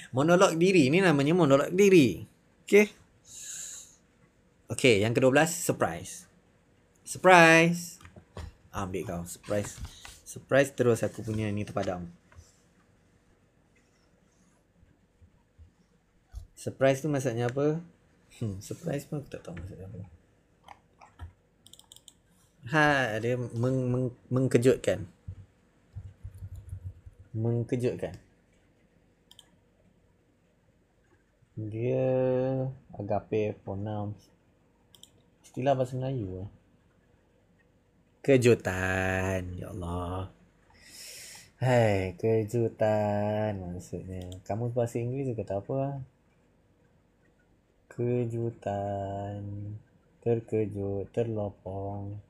monolog diri. Ni namanya monolog diri. Okay, yang ke-12, surprise. Surprise. Ambil kau, surprise. Surprise terus aku punya ni terpadam. Surprise tu maksudnya apa? Surprise pun aku tak tahu maksudnya apa. Dia mengkejutkan. Mengkejutkan. Dia agape pronoun. Istilah bahasa Melayu. Kejutan. Ya Allah. Hai, kejutan maksudnya. Kamu bahasa Inggeris kata apa? Kejutan. Terkejut, terlopong.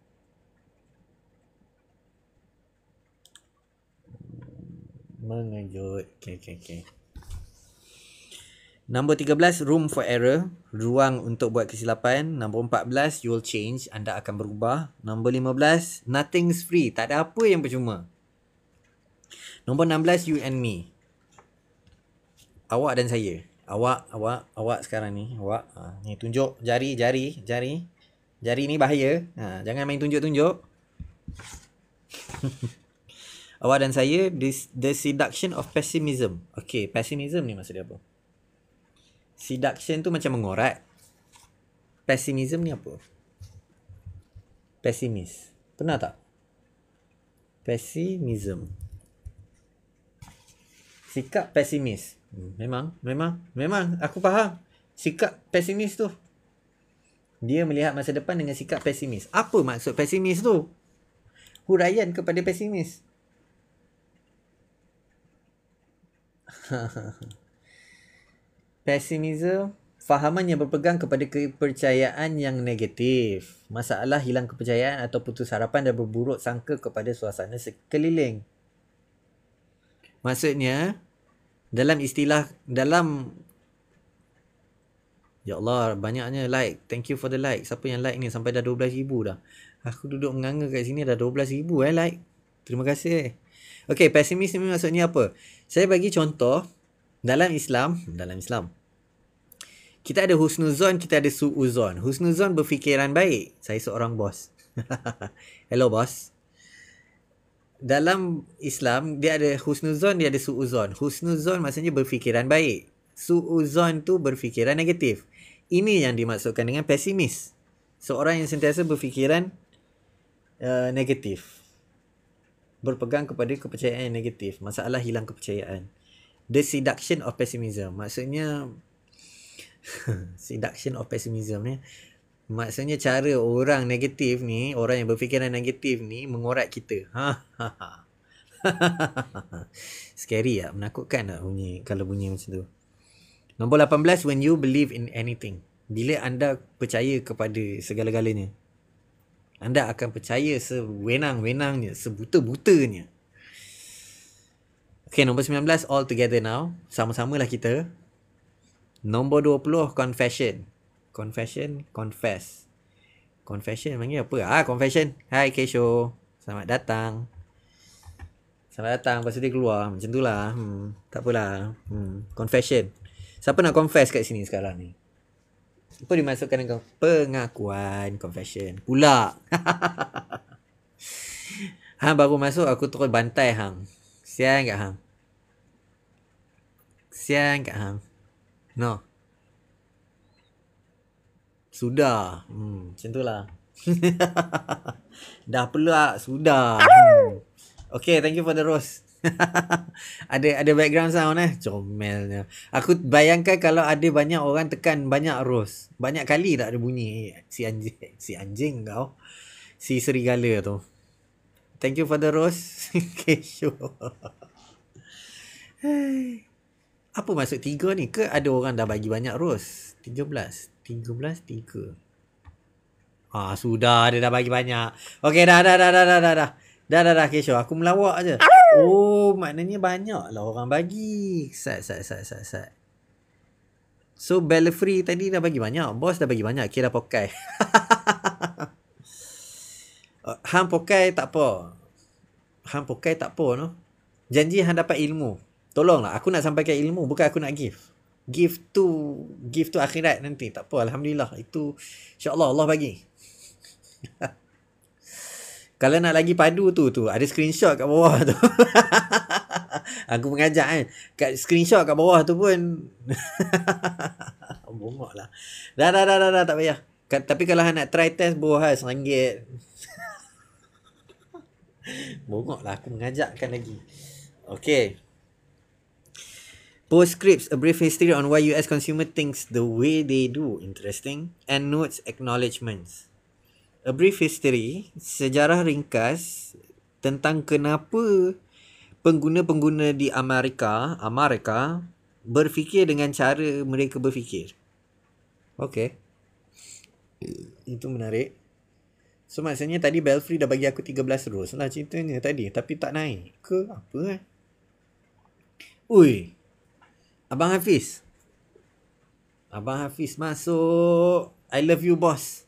Mengejut. Okay. Nombor 13, room for error. Ruang untuk buat kesilapan. Nombor 14, you'll change. Anda akan berubah. Nombor 15, nothing's free. Tak ada apa yang percuma. Nombor 16, you and me. Awak dan saya. Awak sekarang ni. Awak. Ni tunjuk jari. Jari ni bahaya. Jangan main tunjuk-tunjuk. Awak dan saya, the seduction of pessimism. Okay, pessimism ni maksud dia apa? Seduction tu macam mengorat. Pessimism ni apa? Pessimis. Pernah tak? Pessimism. Sikap pesimis. Memang aku faham. Sikap pesimis tu. Dia melihat masa depan dengan sikap pesimis. Apa maksud pesimis tu? Huraian kepada pesimis. Pesimism, fahaman yang berpegang kepada kepercayaan yang negatif. Masalah hilang kepercayaan atau putus harapan dan berburuk sangka kepada suasana sekeliling. Maksudnya, dalam ya Allah, banyaknya like. Thank you for the like. Siapa yang like ni sampai dah 12,000 dah. Aku duduk menganga kat sini dah 12,000 like. Terima kasih. Okay, pesimis ni maksudnya apa? Saya bagi contoh. Dalam Islam, kita ada husnuzon, kita ada su'uzon. Husnuzon berfikiran baik. Saya seorang bos. Hello bos. Dalam Islam, dia ada husnuzon, dia ada su'uzon. Husnuzon maksudnya berfikiran baik. Su'uzon tu berfikiran negatif. Ini yang dimaksudkan dengan pesimis. Seorang yang sentiasa berfikiran negatif. Berpegang kepada kepercayaan yang negatif. Masalah hilang kepercayaan. The seduction of pessimism. Maksudnya seduction of pessimism ni. Maksudnya cara orang negatif ni, orang yang berfikiran negatif ni mengorat kita. Scary tak? Menakutkan tak kalau bunyi macam tu. Nombor 18, when you believe in anything. Bila anda percaya kepada segala-galanya. Anda akan percaya sewenang-wenangnya, sebuta-butanya. Okay, nombor 19, all together now. Sama-samalah kita. Nombor 20, confession. Confess. Confession panggil apa? Confession. Hai Kesho. Selamat datang. Lepas tu dia keluar. Macam tu lah. Tak apalah. Confession. Siapa nak confess kat sini sekarang ni? Apa dimasukkan dengan pengakuan? Confession. Pula. Hang baru masuk aku terus bantai hang. Siang kat hang. No. Sudah. Macam tu lah. Dah pula. Sudah. Okay, thank you for the rose. ada background sound comelnya. Aku bayangkan kalau ada banyak orang tekan banyak rose. Banyak kali tak ada bunyi. Si anjing kau. Si serigala tu. Thank you for the rose. Okay, sure. Apa maksud 3 ni? Ke ada orang dah bagi banyak rose? 13, 3. Sudah, dia dah bagi banyak. Okay, dah. Dah, Kesho. Aku melawak je. Oh, maknanya banyak lah orang bagi. Sat. So, Belfry tadi dah bagi banyak. Bos dah bagi banyak. Kira pokai. Hang pokai tak apa. No? Janji hang dapat ilmu. Tolonglah. Aku nak sampaikan ilmu. Bukan aku nak give. Give tu akhirat nanti. Tak apa. Alhamdulillah. Itu insyaAllah Allah bagi. Kalau nak lagi padu tu ada screenshot kat bawah tu. Aku mengajak kan. Kat screenshot kat bawah tu pun bongok lah. Dah tak payah. Tapi kalau nak try test bawah RM1. Bongok lah, aku mengajakkan lagi. Okay. Postscripts, a brief history on why US consumer thinks the way they do. Interesting. And notes, acknowledgements. A brief history, sejarah ringkas tentang kenapa pengguna-pengguna di Amerika berfikir dengan cara mereka berfikir. Okay. Itu menarik. So maksudnya tadi Belfry dah bagi aku 13 rules lah ceritanya tadi. Tapi tak naik ke apa Ui. Abang Hafiz masuk. I love you boss.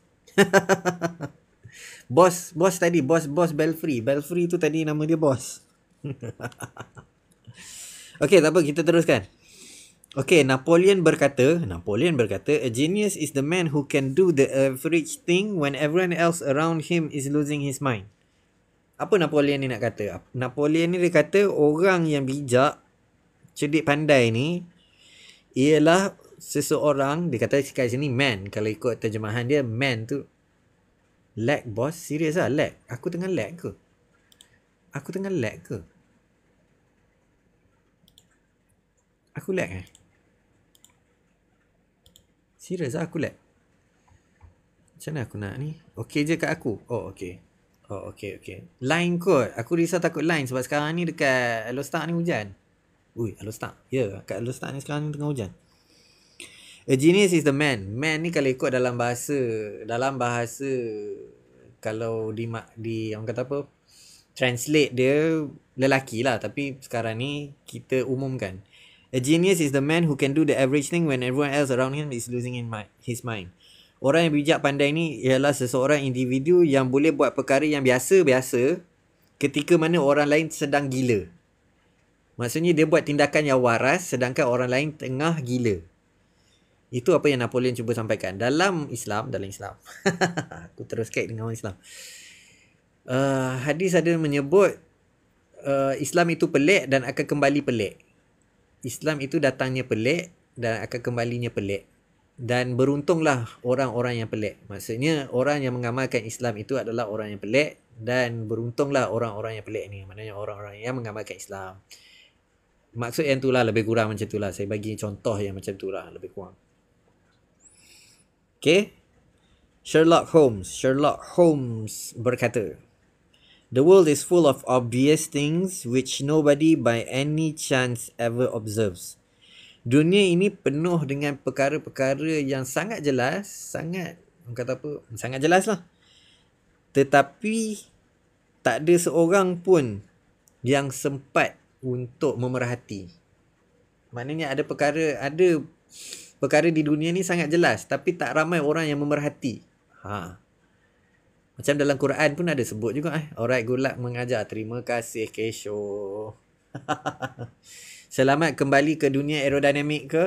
Bos tadi. Bos Belfry tu tadi nama dia bos. Okay, tak apa, kita teruskan. Okay, Napoleon berkata, a genius is the man who can do the average thing when everyone else around him is losing his mind. Apa Napoleon ni nak kata? Napoleon ni dia kata orang yang bijak, cerdik pandai ni ialah seseorang, dia kata kat sini man, kalau ikut terjemahan dia man tu lag bos, serius lah lag. Aku tengah lag ke? Aku lag serius lah aku lag. Macam mana aku nak ni? Okay je kat aku. Oh okay. Line kot. Aku risau takut line sebab sekarang ni dekat Alostar ni hujan. Alostar. Ya, kat Alostar ni sekarang ni tengah hujan. A genius is the man. Man ni kalau ikut dalam bahasa kalau di orang kata apa? Translate dia lelaki lah, tapi sekarang ni kita umumkan. A genius is the man who can do the average thing when everyone else around him is losing his mind. Orang yang bijak pandai ni ialah seseorang individu yang boleh buat perkara yang biasa-biasa ketika mana orang lain sedang gila. Maksudnya dia buat tindakan yang waras sedangkan orang lain tengah gila. Itu apa yang Napoleon cuba sampaikan. Dalam Islam. Aku terus kait dengan orang Islam. Hadis ada menyebut Islam itu pelik dan akan kembali pelik. Islam itu datangnya pelik dan akan kembalinya pelik. Dan beruntunglah orang-orang yang pelik. Maksudnya orang yang mengamalkan Islam itu adalah orang yang pelik. Dan beruntunglah orang-orang yang pelik ni. Maknanya orang-orang yang mengamalkan Islam. Maksud yang itulah, lebih kurang macam itulah. Saya bagi contoh yang macam itulah, lebih kurang. Okay. Sherlock Holmes berkata, the world is full of obvious things which nobody by any chance ever observes. Dunia ini penuh dengan perkara-perkara yang sangat jelas, sangat jelas lah. Tetapi tak ada seorang pun yang sempat untuk memerhati. Maknanya ada perkara di dunia ni sangat jelas, tapi tak ramai orang yang memerhati. Macam dalam Quran pun ada sebut juga. Alright, good luck mengajar. Terima kasih, Kesho. Selamat kembali ke dunia aerodinamik ke?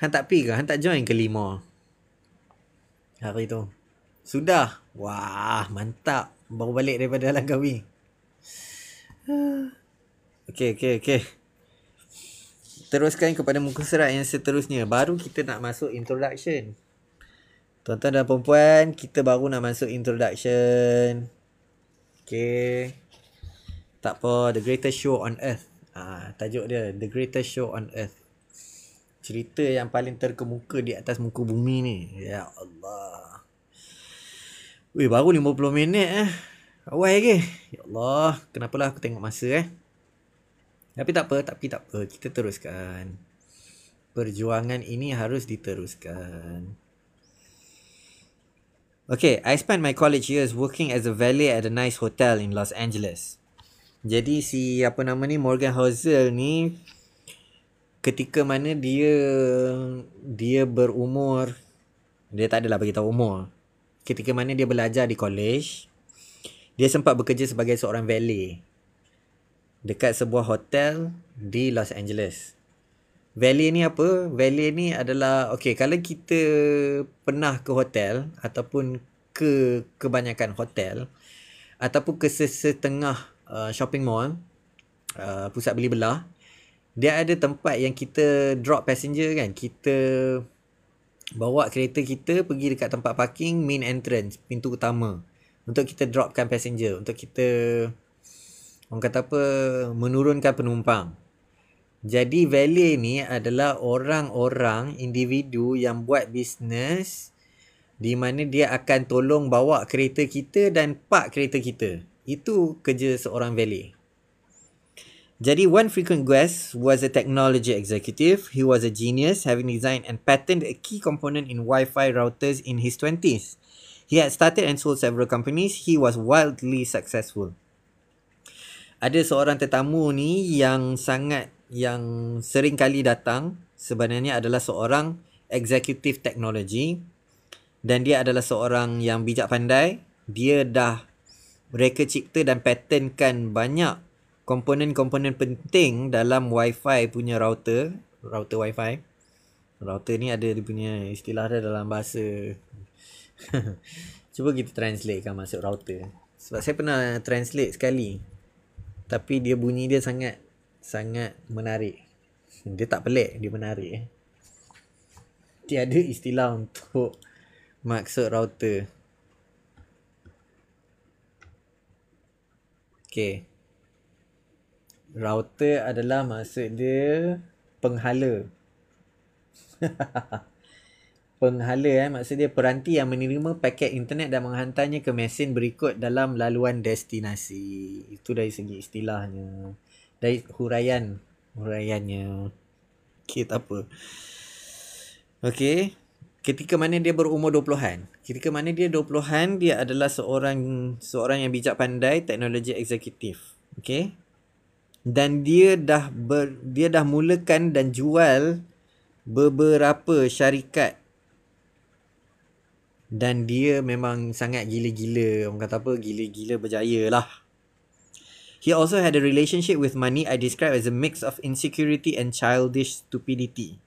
Han tak pi ke? Han tak join ke 5 hari tu? Sudah? Wah, mantap. Baru balik daripada Langkawi. Okay. Teruskan kepada muka surat yang seterusnya. Baru kita nak masuk introduction. Tuan-tuan dan perempuan, kita baru nak masuk introduction. Okay. Tak apa, The Greatest Show on Earth. Tajuk dia, The Greatest Show on Earth. Cerita yang paling terkemuka di atas muka bumi ni. Ya Allah. Weh, baru 50 minit awal lagi. Ya Allah, kenapalah aku tengok masa Tapi tak apa. Kita teruskan. perjuangan ini harus diteruskan. Okay, I spent my college years working as a valet at a nice hotel in Los Angeles. Jadi si apa nama ni, Morgan Housel ni, ketika mana dia berumur, dia tak adalah bagi tahu umur. Ketika mana dia belajar di college, dia sempat bekerja sebagai seorang valet dekat sebuah hotel di Los Angeles. Valet ni apa? Valet ni adalah, okay, kalau kita pernah ke hotel ataupun ke kebanyakan hotel ataupun ke setengah shopping mall, pusat beli belah, dia ada tempat yang kita drop passenger kan. Kita bawa kereta kita pergi dekat tempat parking main entrance, pintu utama, untuk kita dropkan passenger, untuk kita, orang kata apa, menurunkan penumpang. Jadi valet ni adalah orang-orang, individu yang buat bisnes di mana dia akan tolong bawa kereta kita dan park kereta kita. Itu kerja seorang valet. Jadi one frequent guest was a technology executive. He was a genius, having designed and patented a key component in Wi-Fi routers in his 20s. He had started and sold several companies. He was wildly successful. Ada seorang tetamu ni yang sering kali datang, sebenarnya adalah seorang executive technology, dan dia adalah seorang yang bijak pandai. Dia dah reka cipta dan patentkan banyak komponen-komponen penting dalam Wi-Fi punya router Wi-Fi. Router ni ada dia punya istilah dia dalam bahasa. Cuba kita translate kan maksud router. Sebab saya pernah translate sekali, tapi dia bunyi dia sangat menarik. Dia tak pelik, dia menarik. Tiada istilah untuk maksud router. Okay. Router adalah maksud dia penghala. Penghala maksud dia peranti yang menerima paket internet dan menghantarnya ke mesin berikut dalam laluan destinasi. Itu dari segi istilahnya. Dari huraiannya. Okay, tak apa. Okay. Ketika mana dia berumur 20-an. Ketika mana dia 20-an, dia adalah seorang yang bijak pandai, teknologi eksekutif. Okay. Dan dia dah mulakan dan jual beberapa syarikat. Dan dia memang sangat gila-gila. Orang kata apa? Gila-gila berjaya lah. He also had a relationship with money I describe as a mix of insecurity and childish stupidity.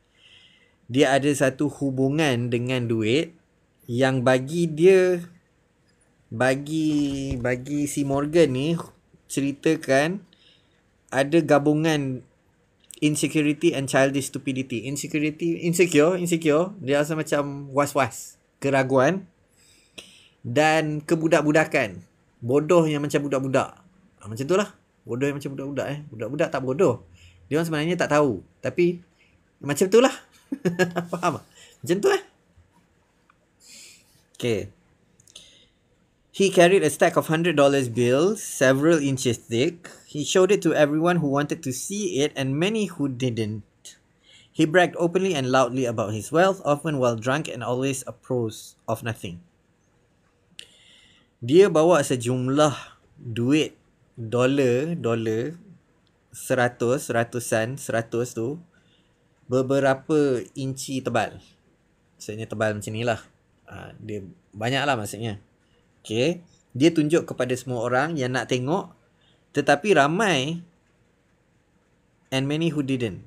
Dia ada satu hubungan dengan duit yang bagi si Morgan ni ceritakan ada gabungan insecurity and childish stupidity. Insecure, dia rasa macam was-was, keraguan, dan kebudak-budakan. Bodoh yang macam budak-budak. Macam tu lah. Bodoh yang macam budak-budak. Budak-budak tak bodoh. Dia orang sebenarnya tak tahu. Tapi macam tu lah. Faham tak? Macam tu lah. Okay. He carried a stack of $100 bills, several inches thick. He showed it to everyone who wanted to see it and many who didn't. He bragged openly and loudly about his wealth, often while drunk and always a prose of nothing. Dia bawa sejumlah duit dolar 100 tu beberapa inci tebal. Maksudnya tebal macam ni lah. Dia banyak lah maksudnya. Okay. Dia tunjuk kepada semua orang yang nak tengok, tetapi ramai and many who didn't.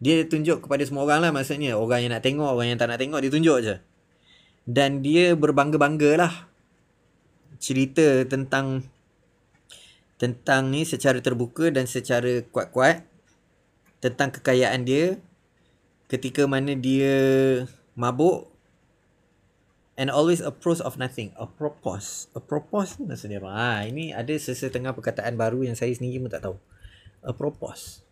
Dia tunjuk kepada semua orang lah maksudnya. Orang yang nak tengok, orang yang tak nak tengok, dia tunjuk je. Dan dia berbangga-bangga lah cerita tentang ni secara terbuka dan secara kuat-kuat tentang kekayaan dia ketika mana dia mabuk. And always a prose of nothing. A propos ni maksudnya apa? Ini ada sesetengah perkataan baru yang saya sendiri pun tak tahu. A propos.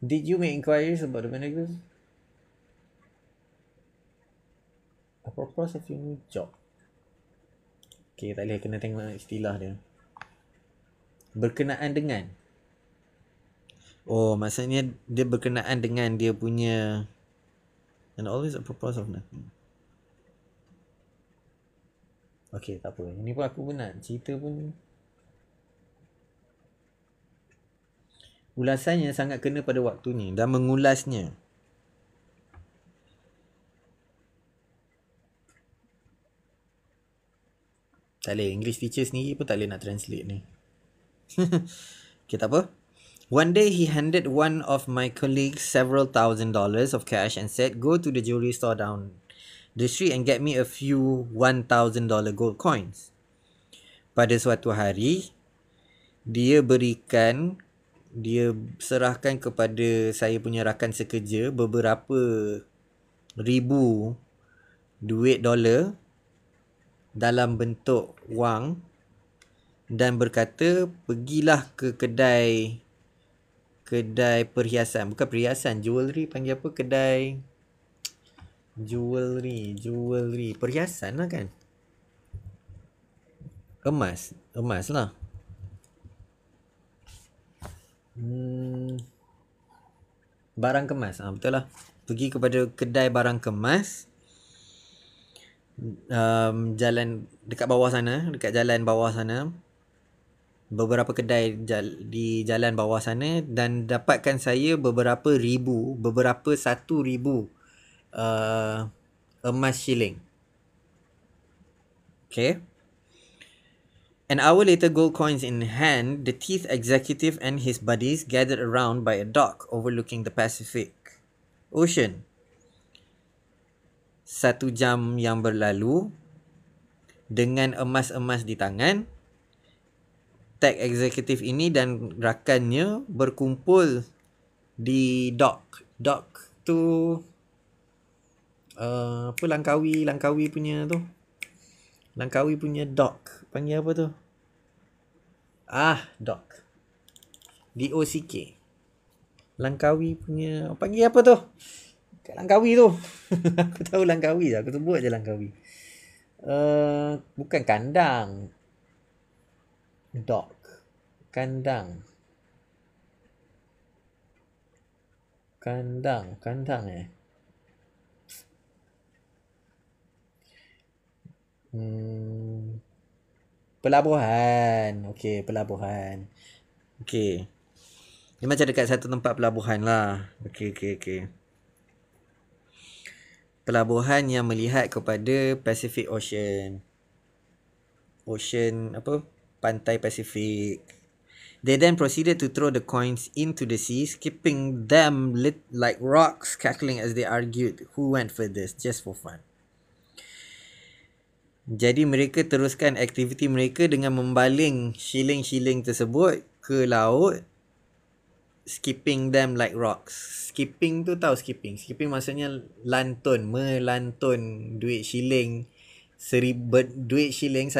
Did you make inquiries about the manager? A propos of your new job. Okay, tak boleh, kena tengok istilah dia. Berkenaan dengan. Oh, maksudnya dia berkenaan dengan dia punya and always a purpose of nothing. Okay, tak apa. Ini pun aku pun nak cerita pun. Ulasannya sangat kena pada waktunya dan mengulasnya. Tak boleh. English teacher sendiri pun tak boleh nak translate ni. Okay, tak apa. One day he handed one of my colleagues several $1,000s of cash and said, go to the jewelry store down the street and get me a few $1,000 gold coins. Pada suatu hari, dia serahkan kepada saya punya rakan sekerja beberapa ribu duit dolar dalam bentuk wang dan berkata, pergilah ke kedai perhiasan, bukan perhiasan, jewelry panggil apa, kedai jewelry perhiasan lah kan, emas lah. Barang kemas, betul lah. Pergi kepada kedai barang kemas, jalan dekat bawah sana, dekat jalan bawah sana, beberapa kedai di jalan bawah sana, dan dapatkan saya beberapa 1,000 emas shilling. Okay. An hour later, gold coins in hand, the Teeth executive and his buddies gathered around by a dock overlooking the Pacific Ocean. 1 jam yang berlalu, dengan emas-emas di tangan, tech executive ini dan rakannya berkumpul di dock. Dock tu apa, Langkawi punya tu. Langkawi punya dock. Panggil apa tu? Dock. DOCK. Langkawi punya, panggil apa tu? Kat Langkawi tu. Aku tahu Langkawi, aku sebut je Langkawi. Bukan kandang. Dock. Kandang Pelabuhan. Okay, pelabuhan. Okay. Dia macam dekat satu tempat pelabuhan lah. Okay. Pelabuhan yang melihat kepada Pacific Ocean. Pantai Pasifik. They then proceeded to throw the coins into the sea, skipping them like rocks, cackling as they argued who went furthest, just for fun. Jadi mereka teruskan aktiviti mereka dengan membaling shilling-shilling tersebut ke laut, skipping them like rocks. Skipping tu tahu skipping. Skipping maksudnya melantun duit shilling. Duit shilling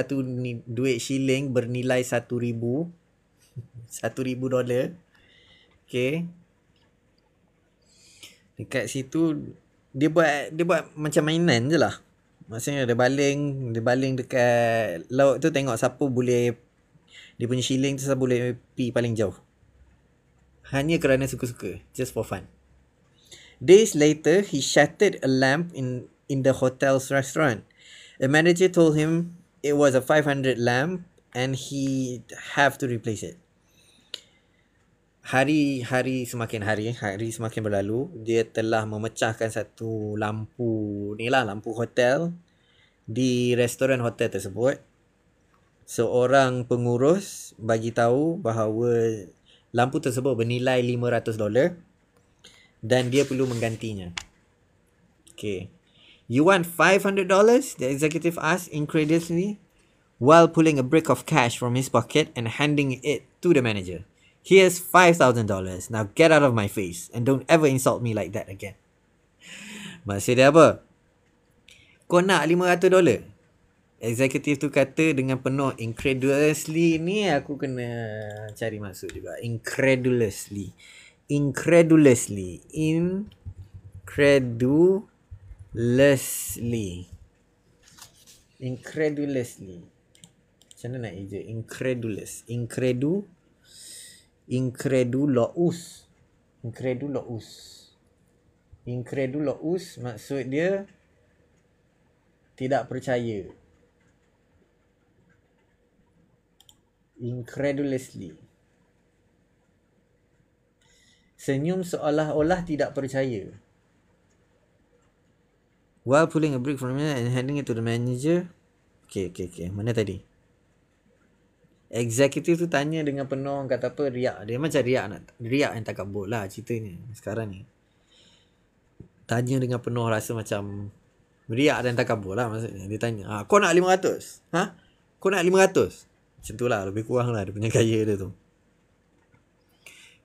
bernilai 1,000 $1,000. Okay. Dekat situ dia buat macam mainan je lah. Maksudnya dia baling dekat laut tu, tengok siapa boleh, dia punya shilling tu siapa boleh pi paling jauh. Hanya kerana suka-suka, just for fun. Days later, he shattered a lamp in the hotel's restaurant. The manager told him it was a 500 lamp and he'd have to replace it. Hari semakin berlalu, dia telah memecahkan satu lampu hotel di restoran hotel tersebut. Seorang pengurus bagi tahu bahawa lampu tersebut bernilai $500 dan dia perlu menggantinya. Okay. You want $500? The executive asked incredulously while pulling a brick of cash from his pocket and handing it to the manager. Here's $5,000. Now get out of my face and don't ever insult me like that again. Maksud dia apa? Kau nak $500? Executive tu kata dengan penuh incredulously. Ni aku kena cari maksud juga. Incredulously. Macam mana nak eja? Incredulous. Incredulous. Incredulous maksud dia tidak percaya. Incredulously. Senyum seolah-olah tidak percaya. While pulling a brick from it and handing it to the manager. Okay. Mana tadi? Eksekutif tu tanya dengan penuh kata apa, riak. Dia macam riak yang takabur lah ceritanya sekarang ni. Tanya dengan penuh rasa macam riak dan takabur lah maksudnya. Dia tanya, kau nak 500? Kau nak 500? Macam tu lah, lebih kurang lah dia punya gaya dia tu.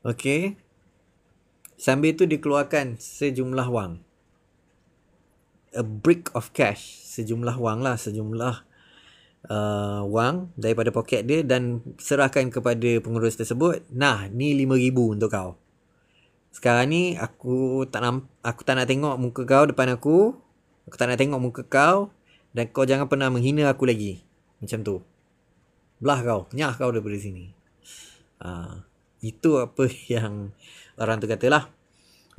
Okay. Sambil tu dikeluarkan sejumlah wang. A brick of cash. Sejumlah wang lah. Sejumlah wang daripada poket dia dan serahkan kepada pengurus tersebut. Nah, ni 5,000 untuk kau. Sekarang ni aku tak nak tengok muka kau depan aku. Aku tak nak tengok muka kau. Dan kau jangan pernah menghina aku lagi. Macam tu. Belah kau. Nyah kau daripada sini. Itu apa yang orang tu katalah.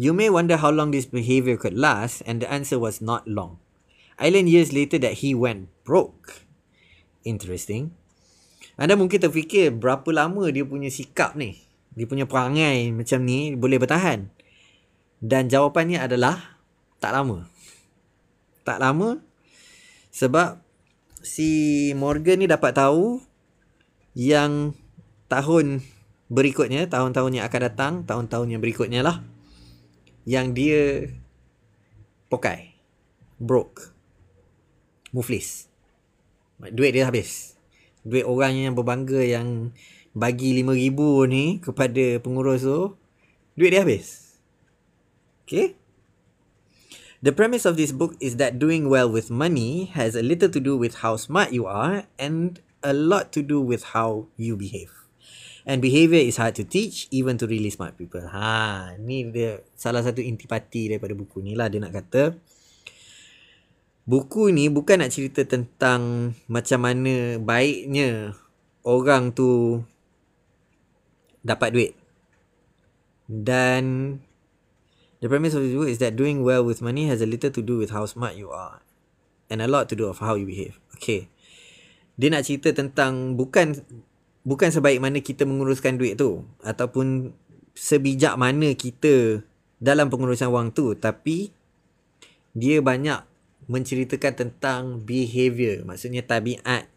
You may wonder how long this behavior could last, and the answer was not long. I learned years later that he went broke. Interesting. Anda mungkin terfikir berapa lama dia punya sikap ni, dia punya perangai macam ni boleh bertahan. Dan jawapannya adalah tak lama. Tak lama sebab si Morgan ni dapat tahu yang tahun berikutnya, tahun-tahun yang akan datang, tahun-tahun yang berikutnya lah, yang dia pokai, broke, muflis. Duit dia habis. Duit orang yang berbangga yang bagi 5,000 ni kepada pengurus tu, duit dia habis. Okay. The premise of this book is that doing well with money has a little to do with how smart you are and a lot to do with how you behave. And behavior is hard to teach even to really smart people. Ni dia salah satu intipati daripada buku ni lah. Dia nak kata buku ni bukan nak cerita tentang macam mana baiknya orang tu dapat duit. Dan the premise of the book is that doing well with money has a little to do with how smart you are and a lot to do of how you behave. Okay. Dia nak cerita tentang bukan sebaik mana kita menguruskan duit tu ataupun sebijak mana kita dalam pengurusan wang tu, tapi dia banyak menceritakan tentang behavior, maksudnya tabiat.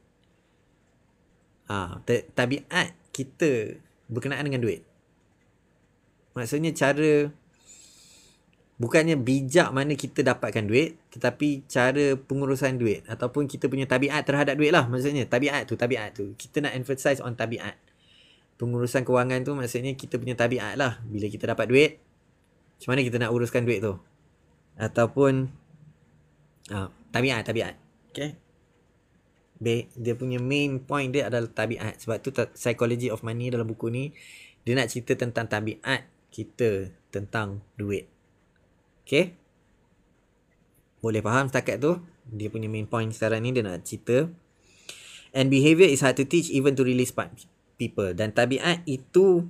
Tabiat kita berkenaan dengan duit. Maksudnya cara, bukannya bijak mana kita dapatkan duit, tetapi cara pengurusan duit ataupun kita punya tabiat terhadap duit lah. Maksudnya tabiat tu. Kita nak emphasize on tabiat. Pengurusan kewangan tu maksudnya kita punya tabiat lah. Bila kita dapat duit, macam mana kita nak uruskan duit tu. Ataupun tabiat. Okay. Dia punya main point dia adalah tabiat. Sebab tu Psychology of Money dalam buku ni, dia nak cerita tentang tabiat kita tentang duit. Okay. Boleh faham setakat tu? Dia punya main point sekarang ni dia nak cerita. And behavior is hard to teach even to really smart people. Dan tabiat itu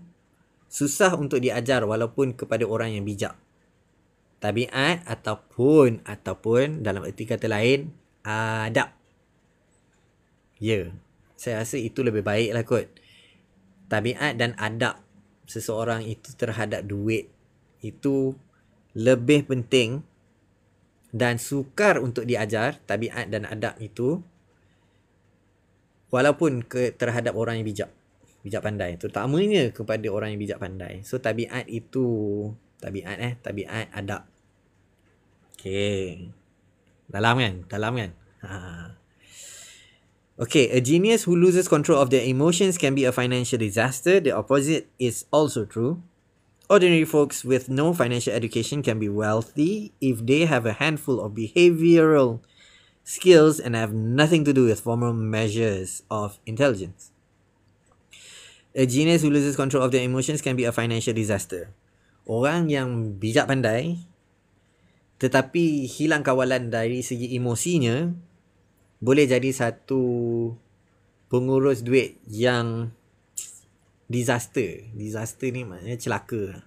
susah untuk diajar walaupun kepada orang yang bijak. Tabiat ataupun dalam erti kata lain, adab. Ya. Saya rasa itu lebih baik lah kot. Tabiat dan adab seseorang itu terhadap duit itu lebih penting dan sukar untuk diajar, tabiat dan adab itu, walaupun terhadap orang yang bijak pandai, terutamanya kepada orang yang bijak pandai. So tabiat itu tabiat adab. Okay, dalam kan. Okay, a genius who loses control of their emotions can be a financial disaster. The opposite is also true. Ordinary folks with no financial education can be wealthy if they have a handful of behavioral skills and have nothing to do with formal measures of intelligence. A genius who loses control of their emotions can be a financial disaster. Orang yang bijak pandai tetapi hilang kawalan dari segi emosinya boleh jadi satu pengurus duit yang Disaster ni maknanya celaka.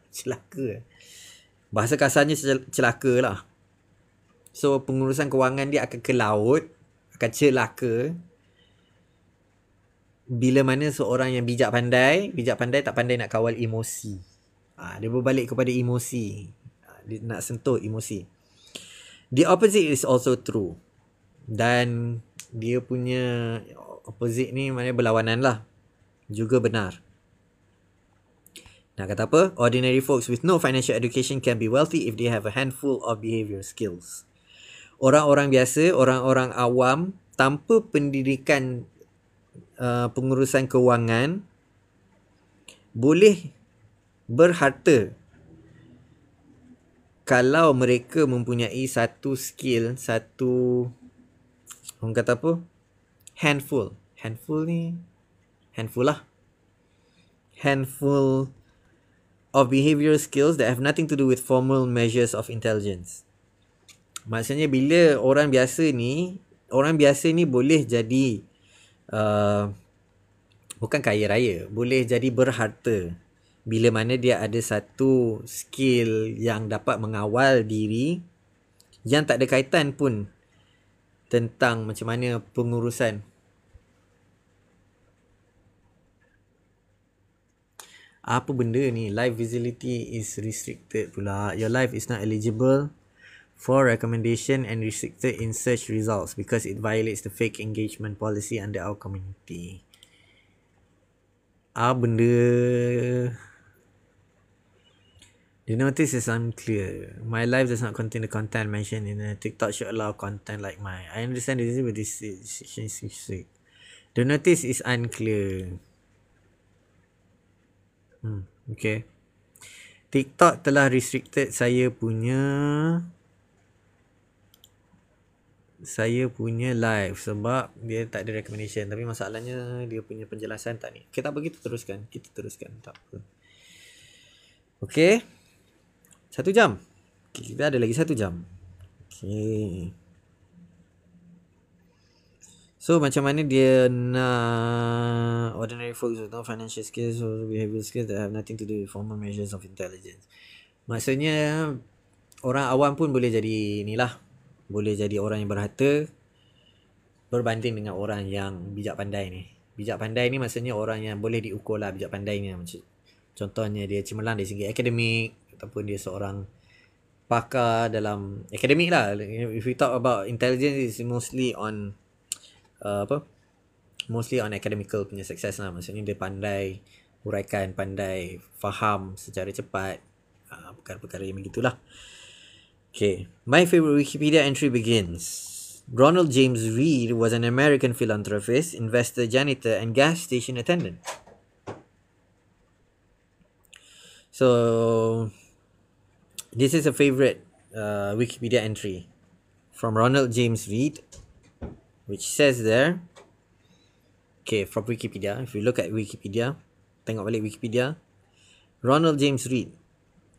Bahasa kasarnya celaka lah. So pengurusan kewangan dia akan ke laut, akan celaka bila mana seorang yang bijak pandai tak pandai nak kawal emosi. Dia berbalik kepada emosi. Dia nak sentuh emosi. The opposite is also true. Dan dia punya opposite ni maknanya berlawanan lah. Juga benar. Nak kata apa? Ordinary folks with no financial education can be wealthy if they have a handful of behaviour skills. Orang-orang biasa, orang-orang awam tanpa pendidikan pengurusan kewangan boleh berharta kalau mereka mempunyai satu skill, satu orang kata apa? Handful of behavioral skills that have nothing to do with formal measures of intelligence. Maksudnya bila orang biasa ni boleh jadi bukan kaya raya, boleh jadi berharta bila mana dia ada satu skill yang dapat mengawal diri yang tak ada kaitan pun tentang macam mana pengurusan. Apa benda ni? Life visibility is restricted pula. Your life is not eligible for recommendation and restricted in search results because it violates the fake engagement policy under our community. Benda. The notice is unclear. My life does not contain the content mentioned in the TikTok should allow content like mine. I understand this, but this is the notice is unclear. Okay. TikTok telah restricted saya punya live sebab dia tak ada recommendation. Tapi masalahnya dia punya penjelasan tak ni. Okay, tak apa, kita teruskan. Tak apa. Okay. 1 jam. Okay, kita ada lagi 1 jam. Okay. So macam mana dia nak ordinary folks with no financial skills or behavioral skills that have nothing to do with formal measures of intelligence. Maksudnya orang awam pun boleh jadi inilah. Boleh jadi orang yang berharta berbanding dengan orang yang bijak pandai ni. Bijak pandai ni maksudnya orang yang boleh diukur lah bijak pandainya. Contohnya dia cemerlang dari segi akademik ataupun dia seorang pakar dalam akademik lah. If we talk about intelligence, it's mostly on mostly on academical punya success lah. Maksudnya dia pandai huraikan, pandai faham secara cepat perkara-perkara yang begitulah. Okay, my favorite Wikipedia entry begins. Ronald James Reed was an American philanthropist, investor, janitor and gas station attendant. So this is a favorite Wikipedia entry from Ronald James Reed, which says there, okay, from Wikipedia, if you look at Wikipedia, tengok balik Wikipedia, Ronald James Reed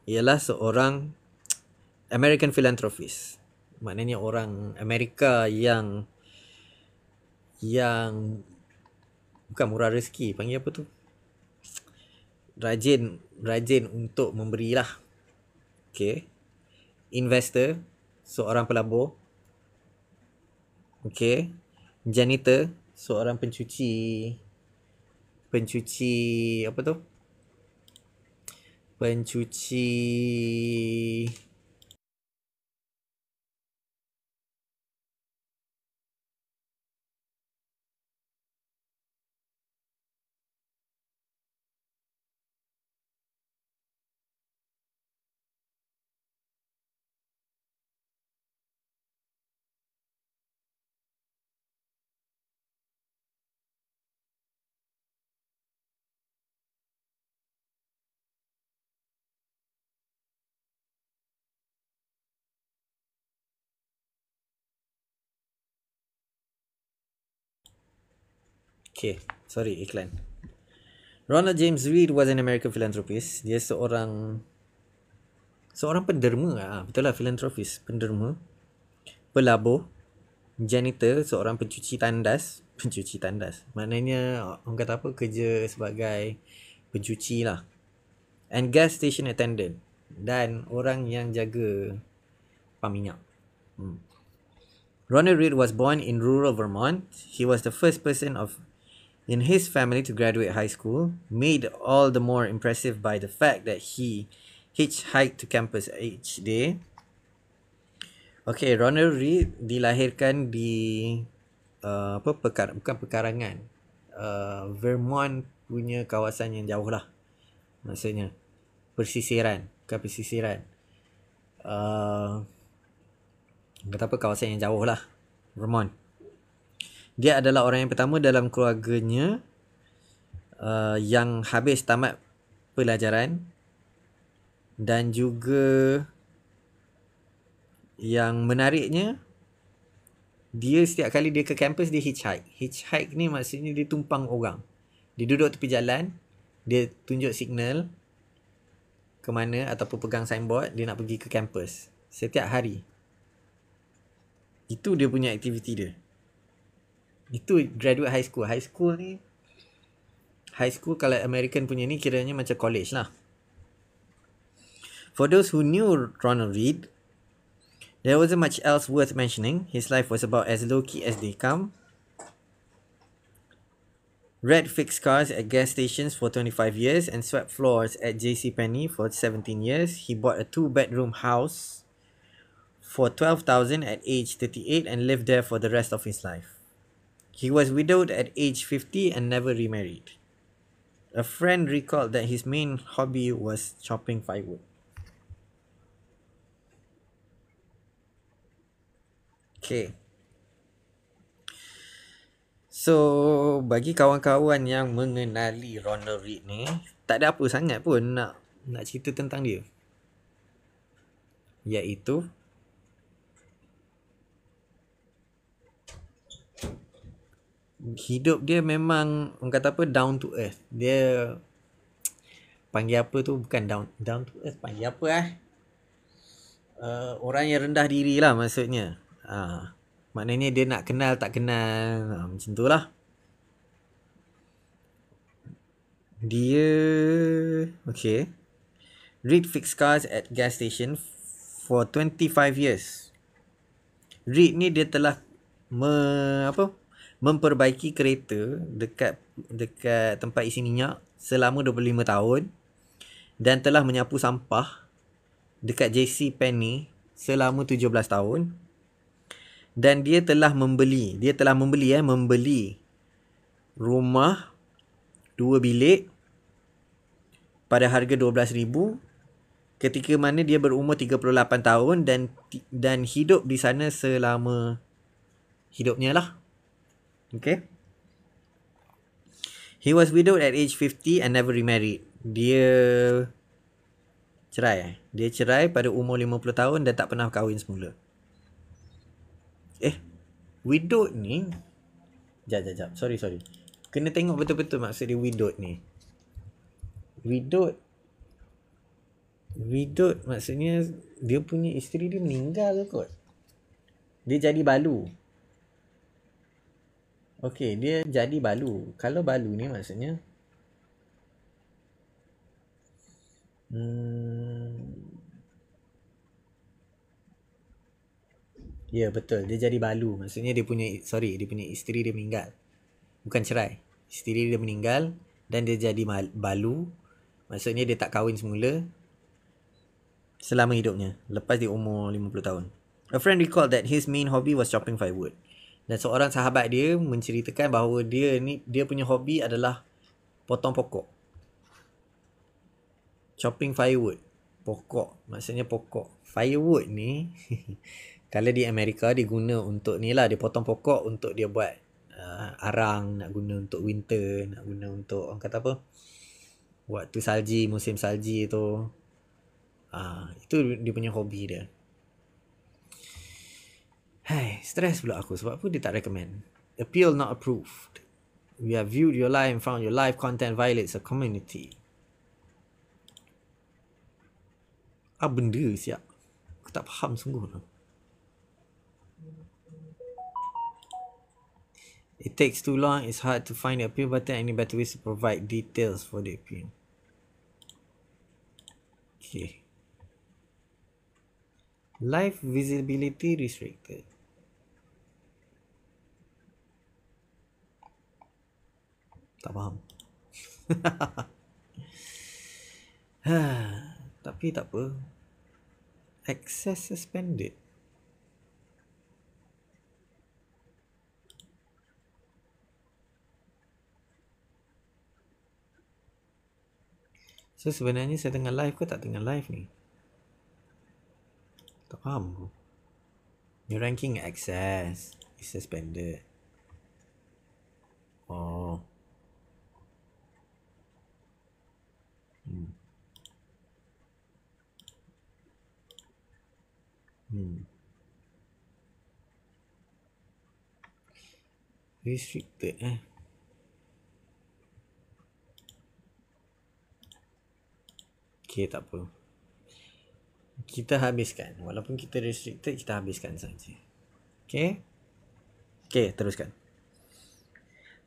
ialah seorang American philanthropist. Maknanya orang Amerika yang bukan murah rezeki, panggil apa tu? Rajin untuk memberilah. Okay. Investor, seorang pelabur. Okay. Janitor, seorang pencuci apa tu? Pencuci okay, sorry, iklan. Ronald James Reed was an American philanthropist. Dia seorang penderma. Betul lah, philanthropist, penderma, pelabur, janitor, seorang pencuci tandas. Maknanya orang kata apa, kerja sebagai pencuci lah, and gas station attendant, dan orang yang jaga pam minyak. Ronald Reed was born in rural Vermont. He was the first person in his family to graduate high school, made all the more impressive by the fact that he hitchhiked to campus each day. Okay, Ronald Reed dilahirkan di bukan pekarangan, Vermont punya kawasan yang jauh lah, maksudnya pesisiran, bukan pesisiran, kata apa, kawasan yang jauh lah, Vermont. Dia adalah orang yang pertama dalam keluarganya yang habis tamat pelajaran, dan juga yang menariknya, dia setiap kali dia ke kampus dia hitchhike. Hitchhike ni maksudnya dia tumpang orang. Dia duduk tepi jalan, dia tunjuk signal ke mana ataupun pegang signboard dia nak pergi ke kampus setiap hari. Itu dia punya aktiviti dia. Itu graduate high school. High school kalau American punya ni kiranya macam college lah. For those who knew Ronald Reed, there wasn't much else worth mentioning. His life was about as low-key as they come. Red fixed cars at gas stations for 25 years and swept floors at JCPenney for 17 years. He bought a 2-bedroom house for $12,000 at age 38 and lived there for the rest of his life. He was widowed at age 50 and never remarried. A friend recalled that his main hobby was chopping firewood. Okay. So, bagi kawan-kawan yang mengenali Ronald Reed ni, tak ada apa sangat pun nak cerita tentang dia. Iaitu hidup dia memang, orang kata apa, down to earth. Dia panggil apa tu, bukan down to earth, panggil apa orang yang rendah diri lah maksudnya. Maknanya dia nak kenal tak kenal, macam tu lah. Dia okay. Reed fixed cars at gas station for 25 years. Reed ni dia telah memperbaiki kereta dekat tempat isi minyak selama 25 tahun, dan telah menyapu sampah dekat JCPenney selama 17 tahun. Dan dia telah membeli rumah 2 bilik pada harga $12,000 ketika mana dia berumur 38 tahun dan hidup di sana selama hidupnya lah. Okay. He was widowed at age 50 and never remarried. Dia cerai pada umur 50 tahun dan tak pernah kahwin semula. Widowed ni, Jap. Sorry. Kena tengok betul-betul maksud dia widowed ni. Widowed maksudnya dia punya isteri dia meninggal kot. Dia jadi balu. Okay, dia jadi balu. Kalau balu ni maksudnya ya, betul. Dia jadi balu. Maksudnya dia punya isteri dia meninggal. Bukan cerai. Isteri dia meninggal dan dia jadi balu. Maksudnya dia tak kahwin semula selama hidupnya lepas dia umur 50 tahun. A friend recalled that his main hobby was chopping firewood. Dan seorang sahabat dia menceritakan bahawa dia punya hobi adalah potong pokok. Chopping firewood. Pokok. Maksudnya pokok. Firewood ni kalau di Amerika dia guna untuk ni lah, dia potong pokok untuk dia buat arang, nak guna untuk winter, nak guna untuk orang kata apa, waktu salji, musim salji tu. Itu dia punya hobi dia. Hai, stress pula aku sebab apa dia tak recommend. Appeal not approved. We have viewed your live and found your live content violates a community. Apa benda siap? Aku tak faham sungguh lah. It takes too long. It's hard to find the appeal button. Any better ways to provide details for the appeal? Okay. Live visibility restricted. Tak faham. Tapi tak apa. Access suspended. So sebenarnya saya tengah live ke tak tengah live ni? Tak faham aku. Your ranking access is suspended. Oh. Hmm. Restricted Okay, tak apa. Kita habiskan. Walaupun kita restricted, kita habiskan saja. Okay? Okay, teruskan.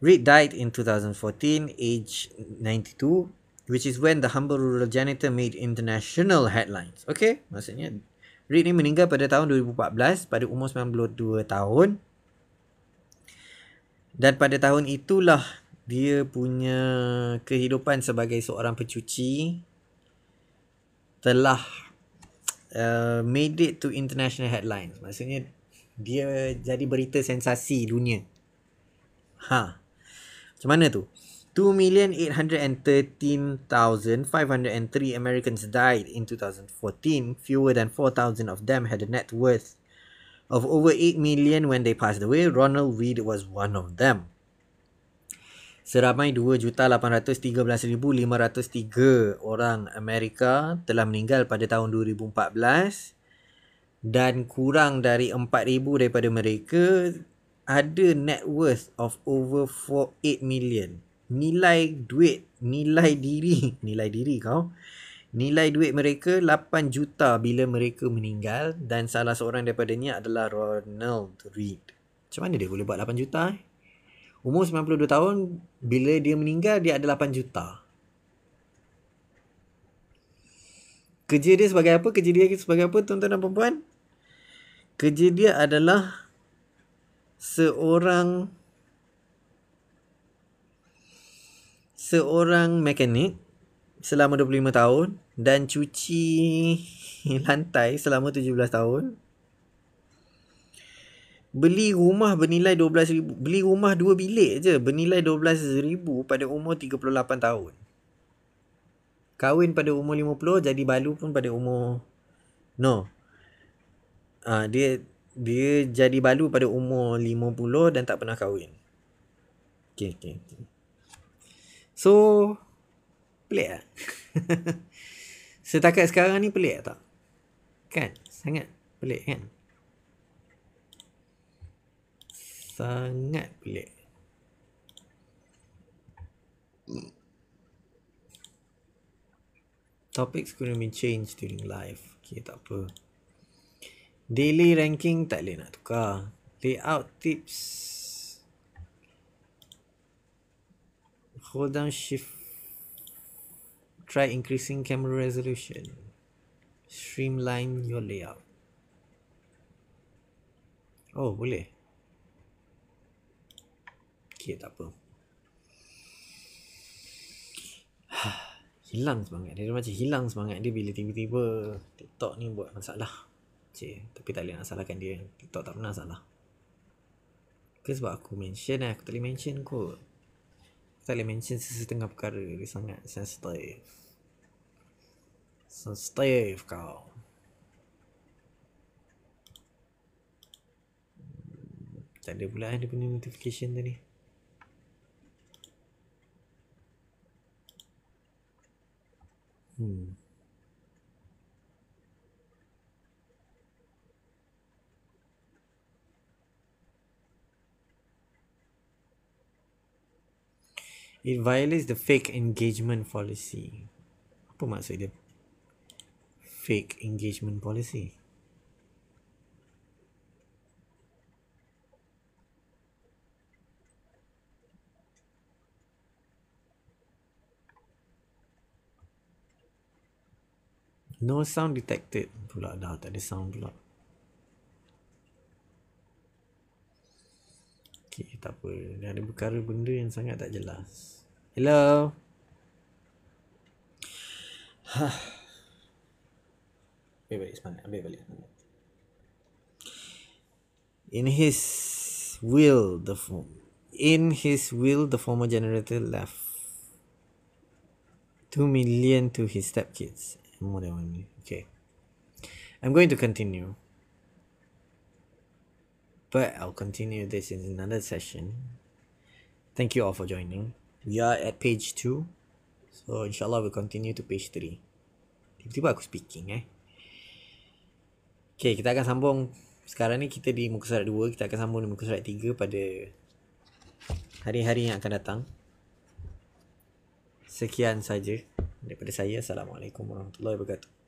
Reed died in 2014, age 92, which is when the humble rural janitor made international headlines. Okay? Maksudnya, Reed ni meninggal pada tahun 2014 pada umur 92 tahun. Dan pada tahun itulah dia punya kehidupan sebagai seorang pencuci telah made it to international headlines. Maksudnya dia jadi berita sensasi dunia. Macam mana tu? 2,813,503 Americans died in 2014. Fewer than 4,000 of them had a net worth of over 8 million when they passed away. Ronald Reed was one of them. Seramai 2,813,503 orang Amerika telah meninggal pada tahun 2014 dan kurang dari 4,000 daripada mereka ada net worth of over 8 million. Nilai duit mereka 8 juta bila mereka meninggal dan salah seorang daripadanya adalah Ronald Reed. Macam mana dia boleh buat 8 juta? Umur 92 tahun, bila dia meninggal dia ada 8 juta. Kerja dia sebagai apa? Tuan-tuan dan puan-puan? Kerja dia adalah seorang mekanik selama 25 tahun dan cuci lantai selama 17 tahun. Beli rumah bernilai 12,000, beli rumah 2 bilik je bernilai 12,000 pada umur 38 tahun. Kahwin pada umur 50, jadi balu pun pada umur dia jadi balu pada umur 50 dan tak pernah kahwin. Okay. So pelik tak? Setakat sekarang ni pelik tak? Kan? Sangat pelik kan? Sangat pelik. Topics couldn't be changed during live. Okay, tak apa. Daily ranking tak boleh nak tukar. Layout tips. Hold down shift. Try increasing camera resolution. Streamline your layout. Oh, boleh. Okay, tak apa. Hilang semangat dia. Macam hilang semangat dia bila tiba-tiba TikTok ni buat masalah. Tapi tak boleh nak salahkan dia. TikTok tak pernah salah. Ke sebab aku mention aku tak boleh mention kot. Aku tak boleh mention sesetengah perkara. Dia sangat sensitive. Sensitive kau. Tak ada pula dia punya notification tadi. It violates the fake engagement policy. Apa maksud dia? Fake engagement policy. No sound detected pula. Dah tak ada sound pula. Okay, tak apa. Dah ada perkara benda yang sangat tak jelas. Hello. Ambil balik semangat. In his will, the former generator left 2 million to his stepkids. More than 1 million. Okay. I'm going to continue. But I'll continue this in another session. Thank you all for joining. We are at page 2. So insyaAllah we'll continue to page 3. Tiba-tiba aku speaking Okay, kita akan sambung. Sekarang ni kita di muka surat 2. Kita akan sambung di muka surat 3 pada hari-hari yang akan datang. Sekian saja daripada saya. Assalamualaikum warahmatullahi wabarakatuh.